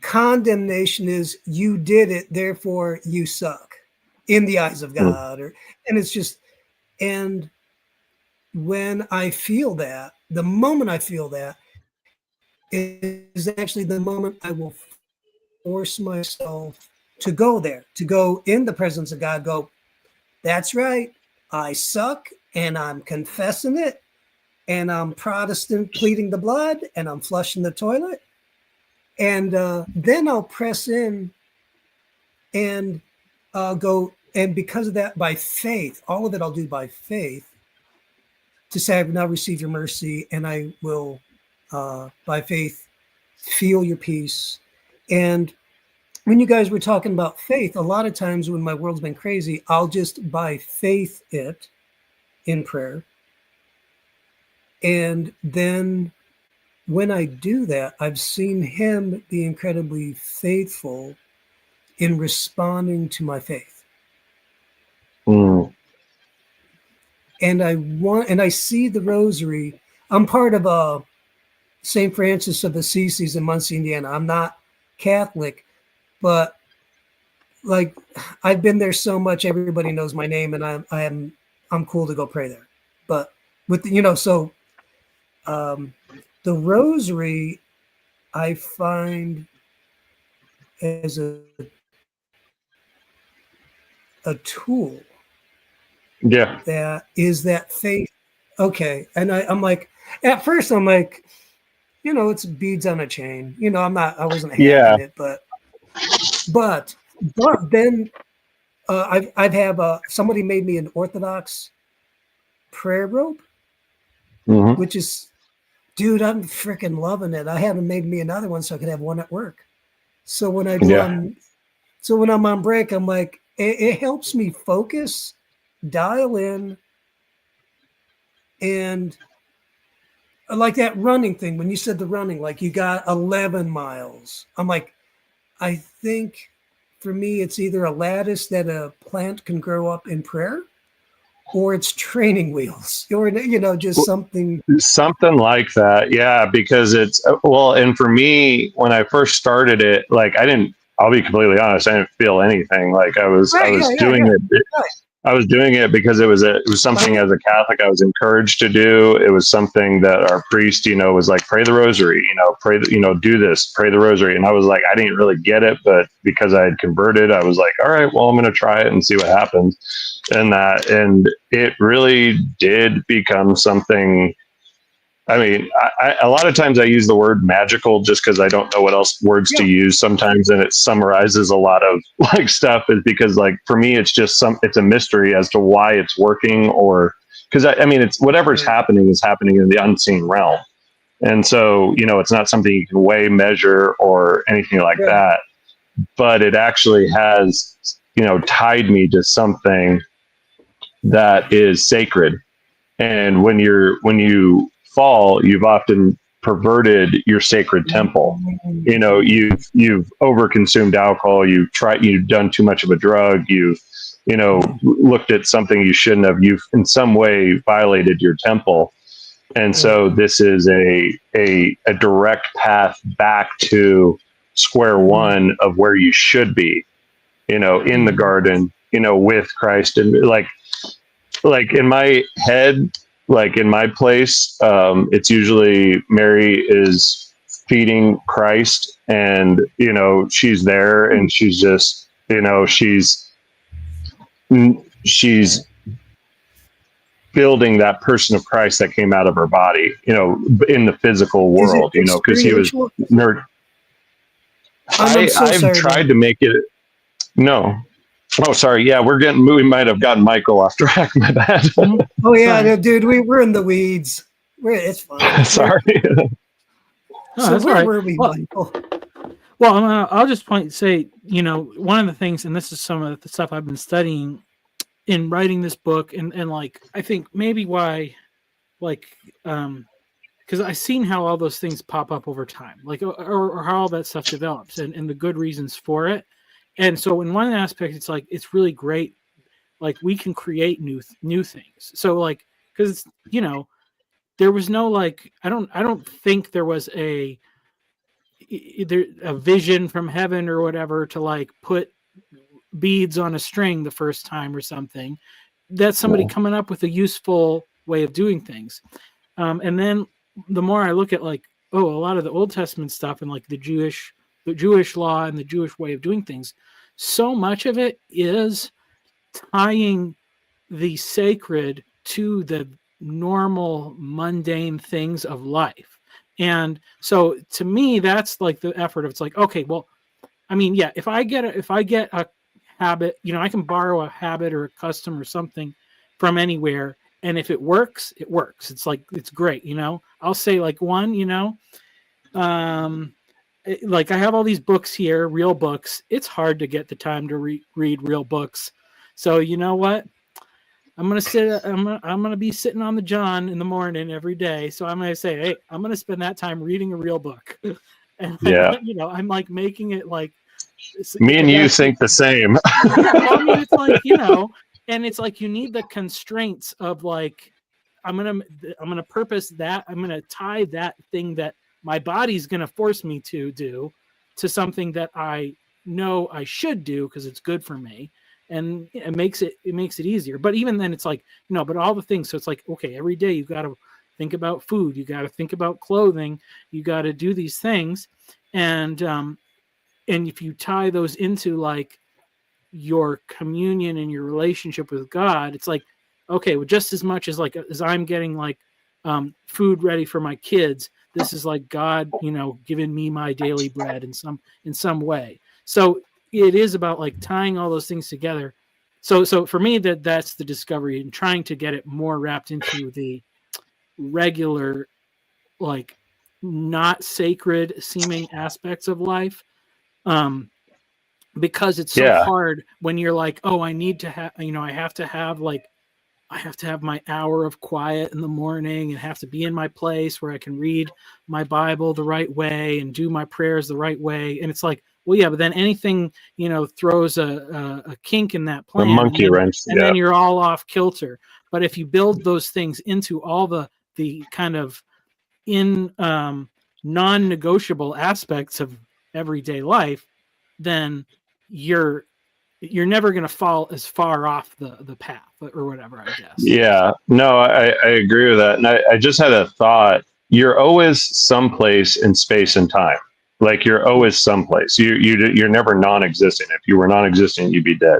Condemnation is, you did it, therefore you suck in the eyes of God. And it's just, and when I feel that, the moment I feel that is actually the moment I will force myself to go there, to go in the presence of God, go, that's right, I suck, and I'm confessing it, and I'm Protestant pleading the blood, and I'm flushing the toilet. And then I'll press in and go, and because of that, by faith, all of it I'll do by faith, to say, I will now receive your mercy, and I will, by faith, feel your peace. And when you guys were talking about faith, a lot of times when my world's been crazy, I'll just by faith it in prayer. And then when I do that, I've seen him be incredibly faithful in responding to my faith. And I see the rosary. I'm part of St. Francis of Assisi in Muncie, Indiana. I'm not Catholic, but like, I've been there so much, everybody knows my name, and I'm cool to go pray there. But with the rosary, I find as a tool. Yeah. That is that faith. Okay. And I'm like, at first I'm like, it's beads on a chain. I wasn't hacking it, but then I've have somebody made me an Orthodox prayer rope, which is, dude, I'm freaking loving it. I haven't made me another one so I could have one at work. So when I do, when I'm on break, I'm like, it helps me focus, dial in, and like that running thing, when you said the running, like you got 11 miles. I'm like, I think for me, it's either a lattice that a plant can grow up in prayer, or it's training wheels, or, just something like that. Yeah. Because and for me, when I first started it, like I'll be completely honest, I didn't feel anything. Like I was doing it. I was doing it because it was something as a Catholic I was encouraged to do. It was something that our priest, was like, pray the rosary, do this, pray the rosary. And I was like, I didn't really get it, but because I had converted, I was like, all right, well, I'm going to try it and see what happens. And it really did become something. I mean, a lot of times I use the word magical just because I don't know what else words to use sometimes, and it summarizes a lot of like stuff. Is because like for me, it's just it's a mystery as to why it's working, or because I mean, it's whatever's happening is happening in the unseen realm, and so it's not something you can weigh, measure, or anything like that. But it actually has tied me to something that is sacred, and when you fall, you've often perverted your sacred temple. You've overconsumed alcohol, you've done too much of a drug, you've looked at something you shouldn't have, you've in some way violated your temple. And so this is a direct path back to square one of where you should be, in the garden, with Christ. And like in my head, like in my place, it's usually Mary is feeding Christ, and she's there, and she's just she's building that person of Christ that came out of her body, in the physical world, because he was nerd. I've tried to make it. No, Oh, sorry. Yeah, we might have gotten Michael off track. My bad. Oh yeah, Fine. no, dude, we're in the weeds. It's fine. Sorry. Oh, So that's where all right. were we, Well, Michael? Well, I'll just say, one of the things, and this is some of the stuff I've been studying in writing this book, and like, I think maybe why, like, because I've seen how all those things pop up over time, like, or how all that stuff develops, and the good reasons for it. And so, in one aspect, it's like it's really great, like we can create new things. So, like, because there was no like, I don't think there was a vision from heaven or whatever to like put beads on a string the first time or something. That's somebody coming up with a useful way of doing things. And then the more I look at like, a lot of the Old Testament stuff and like the Jewish law and the Jewish way of doing things, so much of it is tying the sacred to the normal mundane things of life. And so to me, that's like the effort of, it's like, okay, well, I mean, yeah, if I get a habit, I can borrow a habit or a custom or something from anywhere. And if it works, it works. It's like, it's great. I'll say like one, like I have all these books here, real books. It's hard to get the time to read real books. So you know what? I'm gonna be sitting on the John in the morning every day. So I'm gonna say, hey, I'm gonna spend that time reading a real book. And Yeah. I'm like making it like Me and you think the same. I mean, it's like, and it's like you need the constraints of like, I'm gonna purpose that. I'm gonna tie that thing that my body's gonna force me to do to something that I know I should do because it's good for me. And it makes it easier. But even then, it's like, but all the things. So it's like, okay, every day you got to think about food. You got to think about clothing. You got to do these things. And if you tie those into like your communion and your relationship with God, it's like, okay, well, just as much as like, as I'm getting like food ready for my kids, this is like God, giving me my daily bread in some way. So it is about like tying all those things together. So for me, that's the discovery, and trying to get it more wrapped into the regular, like not sacred seeming aspects of life. Because it's so hard when you're like, oh, I need to have, I have to have my hour of quiet in the morning and have to be in my place where I can read my Bible the right way and do my prayers the right way. And it's like, well, yeah, but then anything, throws a kink in that plan. A monkey wrench. And then you're all off kilter. But if you build those things into all the kind of non-negotiable aspects of everyday life, then you're never going to fall as far off the path or whatever, I guess. Yeah, no, I agree with that. And I just had a thought. You're always someplace in space and time. Like you're always someplace. You're never non-existent. If you were non-existent, you'd be dead.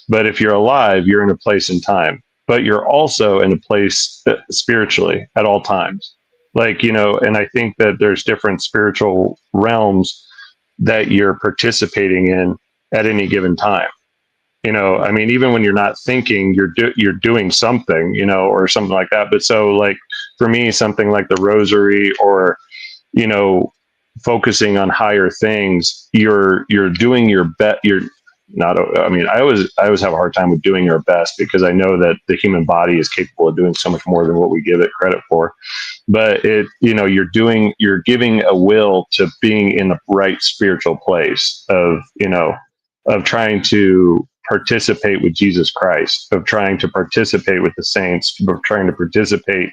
But if you're alive, you're in a place in time. But you're also in a place spiritually at all times. Like, and I think that there's different spiritual realms that you're participating in at any given time. I mean, even when you're not thinking, you're doing something, or something like that. But so like for me, something like the rosary or, focusing on higher things, you're doing your best. You're not, I mean, I always have a hard time with doing your best because I know that the human body is capable of doing so much more than what we give it credit for. But you're giving a will to being in the right spiritual place of trying to participate with Jesus Christ, of trying to participate with the saints, of trying to participate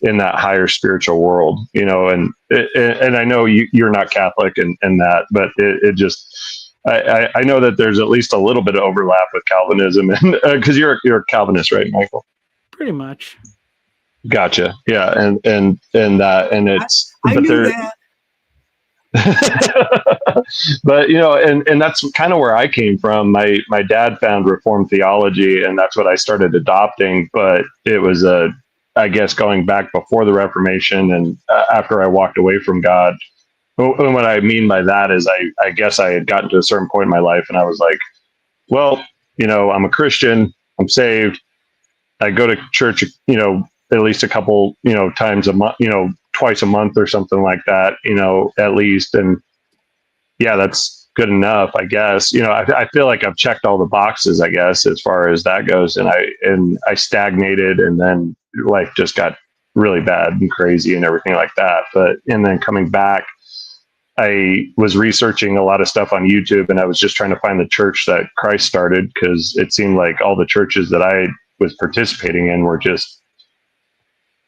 in that higher spiritual world, and I know you're not Catholic and that, but it just, I know that there's at least a little bit of overlap with Calvinism, and because you're a Calvinist, right, Michael? Pretty much. Gotcha. Yeah. And that, and it's, I knew that. But and that's kind of where I came from. My dad found Reformed theology, and that's what I started adopting. But it was I guess going back before the Reformation and after I walked away from God. And what I mean by that is I guess I had gotten to a certain point in my life, and I was like, well, I'm a Christian, I'm saved, I go to church, at least a couple, times a month, twice a month or something like that, at least. And yeah, that's good enough, I guess. I feel like I've checked all the boxes, I guess, as far as that goes. And I stagnated, and then life just got really bad and crazy and everything like that. And then coming back, I was researching a lot of stuff on YouTube, and I was just trying to find the church that Christ started, because it seemed like all the churches that I was participating in were just,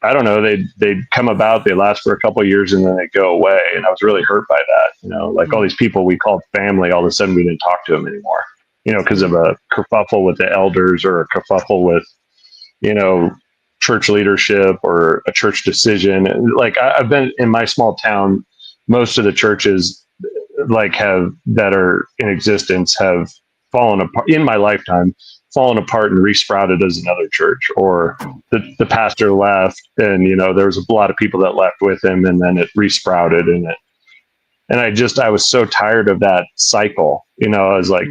I don't know, they'd come about, they last for a couple of years, and then they go away. And I was really hurt by that. Like all these people we called family, all of a sudden we didn't talk to them anymore, because of a kerfuffle with the elders, or a kerfuffle with, church leadership, or a church decision. Like I've been in my small town, most of the churches that are in existence have fallen apart in my lifetime, fallen apart and resprouted as another church, or the pastor left, and there was a lot of people that left with him, and then it resprouted, and I was so tired of that cycle. I was like,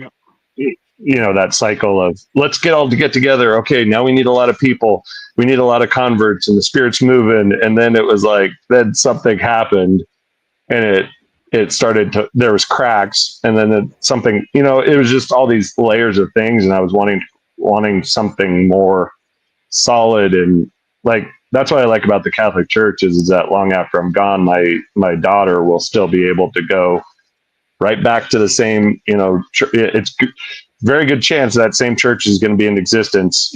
that cycle of, let's get together. Okay, now we need a lot of people, we need a lot of converts, and the Spirit's moving. And then it was like, then something happened, and it started to, there was cracks, and then something, it was just all these layers of things. And I was wanting something more solid. And like, that's what I like about the Catholic Church is that long after I'm gone, my daughter will still be able to go right back to the same, it's very good chance that same church is going to be in existence,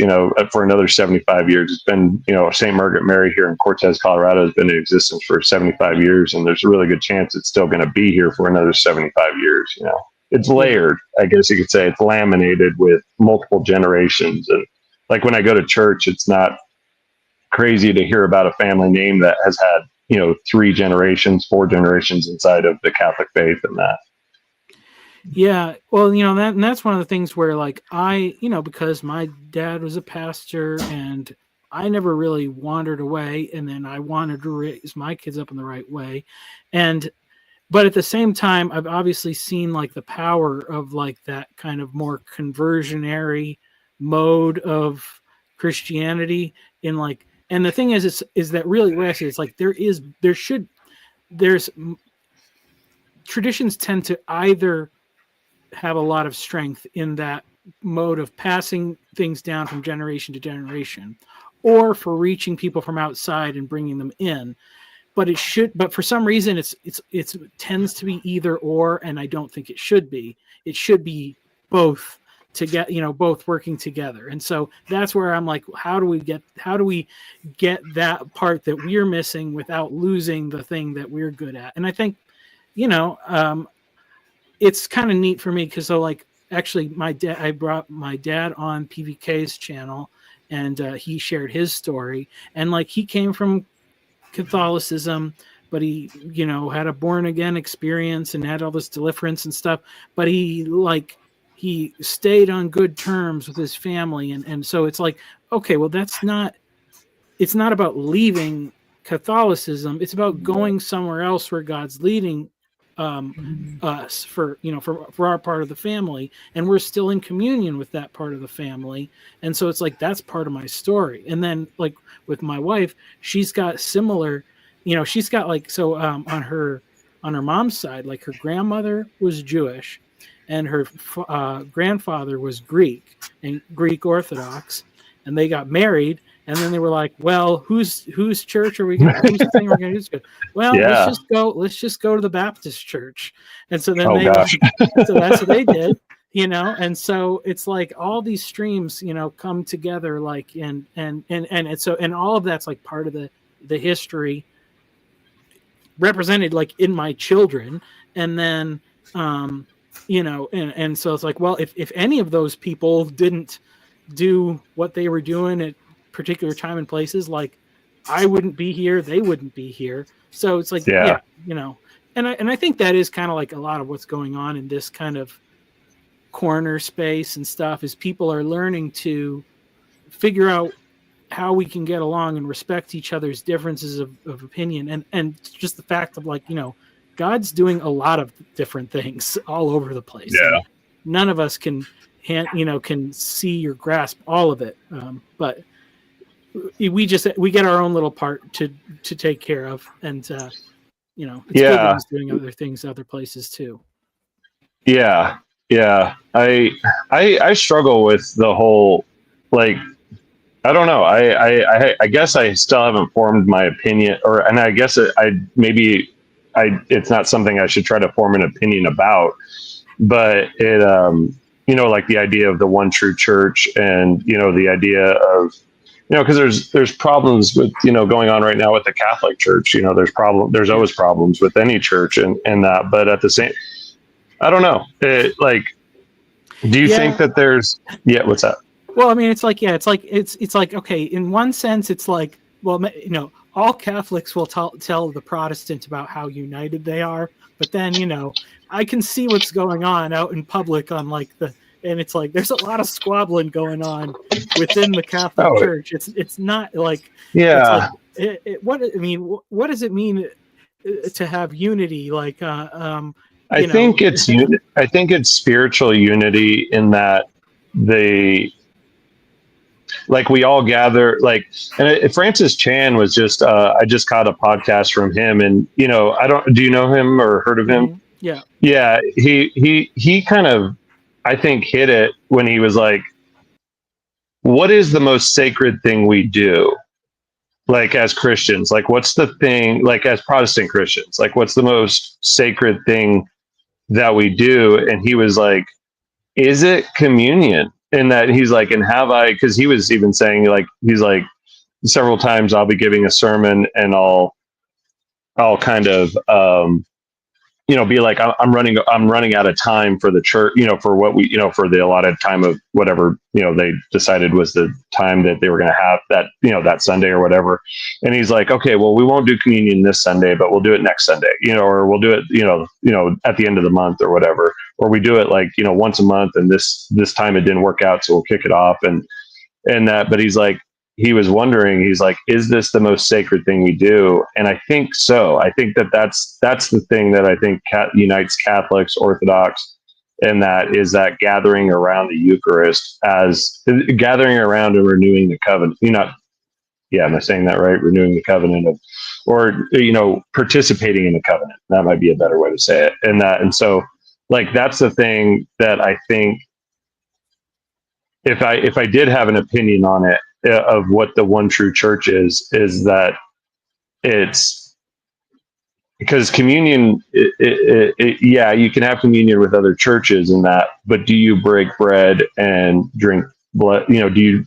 for another 75 years. It's been, St. Margaret Mary here in Cortez, Colorado has been in existence for 75 years. And there's a really good chance it's still going to be here for another 75 years. It's layered, I guess you could say. It's laminated with multiple generations. And like when I go to church, it's not crazy to hear about a family name that has had, 3 generations, 4 generations inside of the Catholic faith, and that. Yeah, well, and that's one of the things where, like, I, because my dad was a pastor, and I never really wandered away, and then I wanted to raise my kids up in the right way, but at the same time, I've obviously seen like the power of like that kind of more conversionary mode of Christianity in like, and the thing is that really what I see is like there's traditions tend to either have a lot of strength in that mode of passing things down from generation to generation, or for reaching people from outside and bringing them in. But for some reason it tends to be either or, and I don't think it should be. It should be both to get, both working together. And so that's where I'm like, how do we get that part that we're missing without losing the thing that we're good at? And I think, it's kind of neat for me because actually I brought my dad on PVK's channel, and he shared his story, and like he came from Catholicism, but he had a born again experience and had all this deliverance and stuff, but he stayed on good terms with his family, and so it's like, okay, well it's not about leaving Catholicism, it's about going somewhere else where God's leading us for our part of the family, and we're still in communion with that part of the family. And so it's like, that's part of my story. And then like with my wife, she's got similar, she's got like, so on her mom's side, like her grandmother was Jewish, and her grandfather was Greek Orthodox, and they got married. And then they were like, well, whose church are we going to, whose thing are we going to do? Well, yeah. let's just go to the Baptist church. And so then so that's what they did, and so it's like all these streams, come together, like, and so, and all of that's like part of the history represented like in my children. And then, and so it's like, well, if any of those people didn't do what they were doing at particular time and places, like I wouldn't be here, they wouldn't be here. So it's like, yeah, and I think that is kind of like a lot of what's going on in this kind of corner space and stuff, is people are learning to figure out how we can get along and respect each other's differences of opinion, and just the fact of like, God's doing a lot of different things all over the place. Yeah. None of us can can see or grasp all of it. But we get our own little part to take care of, and it's good that he's doing other things other places too. Yeah. I struggle with the whole, like, I don't know. I guess I still haven't formed my opinion, and I guess it's not something I should try to form an opinion about, but it, like the idea of the one true church, and, the idea of, because there's problems with, going on right now with the Catholic Church. There's always problems with any church and that, but at the same, I don't know. Do you think that there's, what's that? Well, I mean, it's like, okay, in one sense, it's like, well, all Catholics will tell the Protestant about how united they are, but then, I can see what's going on out in public on and it's like there's a lot of squabbling going on within the Catholic Church. It's not like, yeah. What does it mean to have unity? Like, I think it's spiritual unity in that we all gather, and Francis Chan was just, I just caught a podcast from him, and, do you know him or heard of him? Yeah. Yeah. He kind of, I think, hit it when he was like, what is the most sacred thing we do? Like, as Christians, what's the thing, as Protestant Christians, what's the most sacred thing that we do? And he was like, is it communion? And that he's like, and because he was even saying, he's like, several times I'll be giving a sermon and I'll kind of, be like, I'm running out of time for the church, for what we, for the allotted time of whatever, they decided was the time that they were going to have that, that Sunday or whatever. And he's like, okay, well, we won't do communion this Sunday, but we'll do it next Sunday, or we'll do it, at the end of the month or whatever, or we do it once a month, and this time it didn't work out, so we'll kick it off and that. But he's like, he was wondering, he's like, is this the most sacred thing we do? And I think so. I think that's the thing that I think unites Catholics, Orthodox, and that is that gathering around the Eucharist, as gathering around and renewing the covenant. Am I saying that right? Renewing the covenant or participating in the covenant. That might be a better way to say it. And so that's the thing that I think, if I did have an opinion on it, of what the one true church is that it's because communion, you can have communion with other churches and that, but do you break bread and drink blood? Do you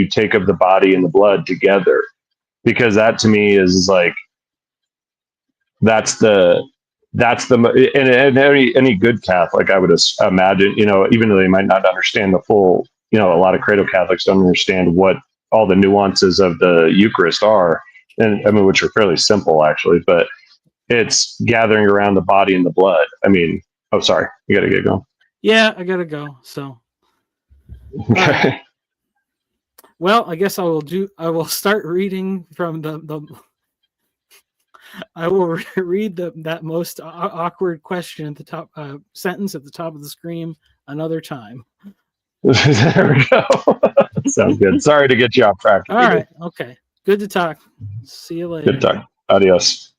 take of the body and the blood together? Because that to me is like, that's the and any good Catholic, I would imagine, even though they might not understand the full, a lot of Credo Catholics don't understand what all the nuances of the Eucharist are, and I mean, which are fairly simple actually, but it's gathering around the body and the blood. I mean, oh, sorry, you got to get going. Yeah, I got to go. So, okay. Well, I guess I will start reading from I will read that most awkward question at the top, sentence at the top of the screen another time. There we go. Sounds good. Sorry to get you off track. All right. Okay. Good to talk. See you later. Good talk. Adios.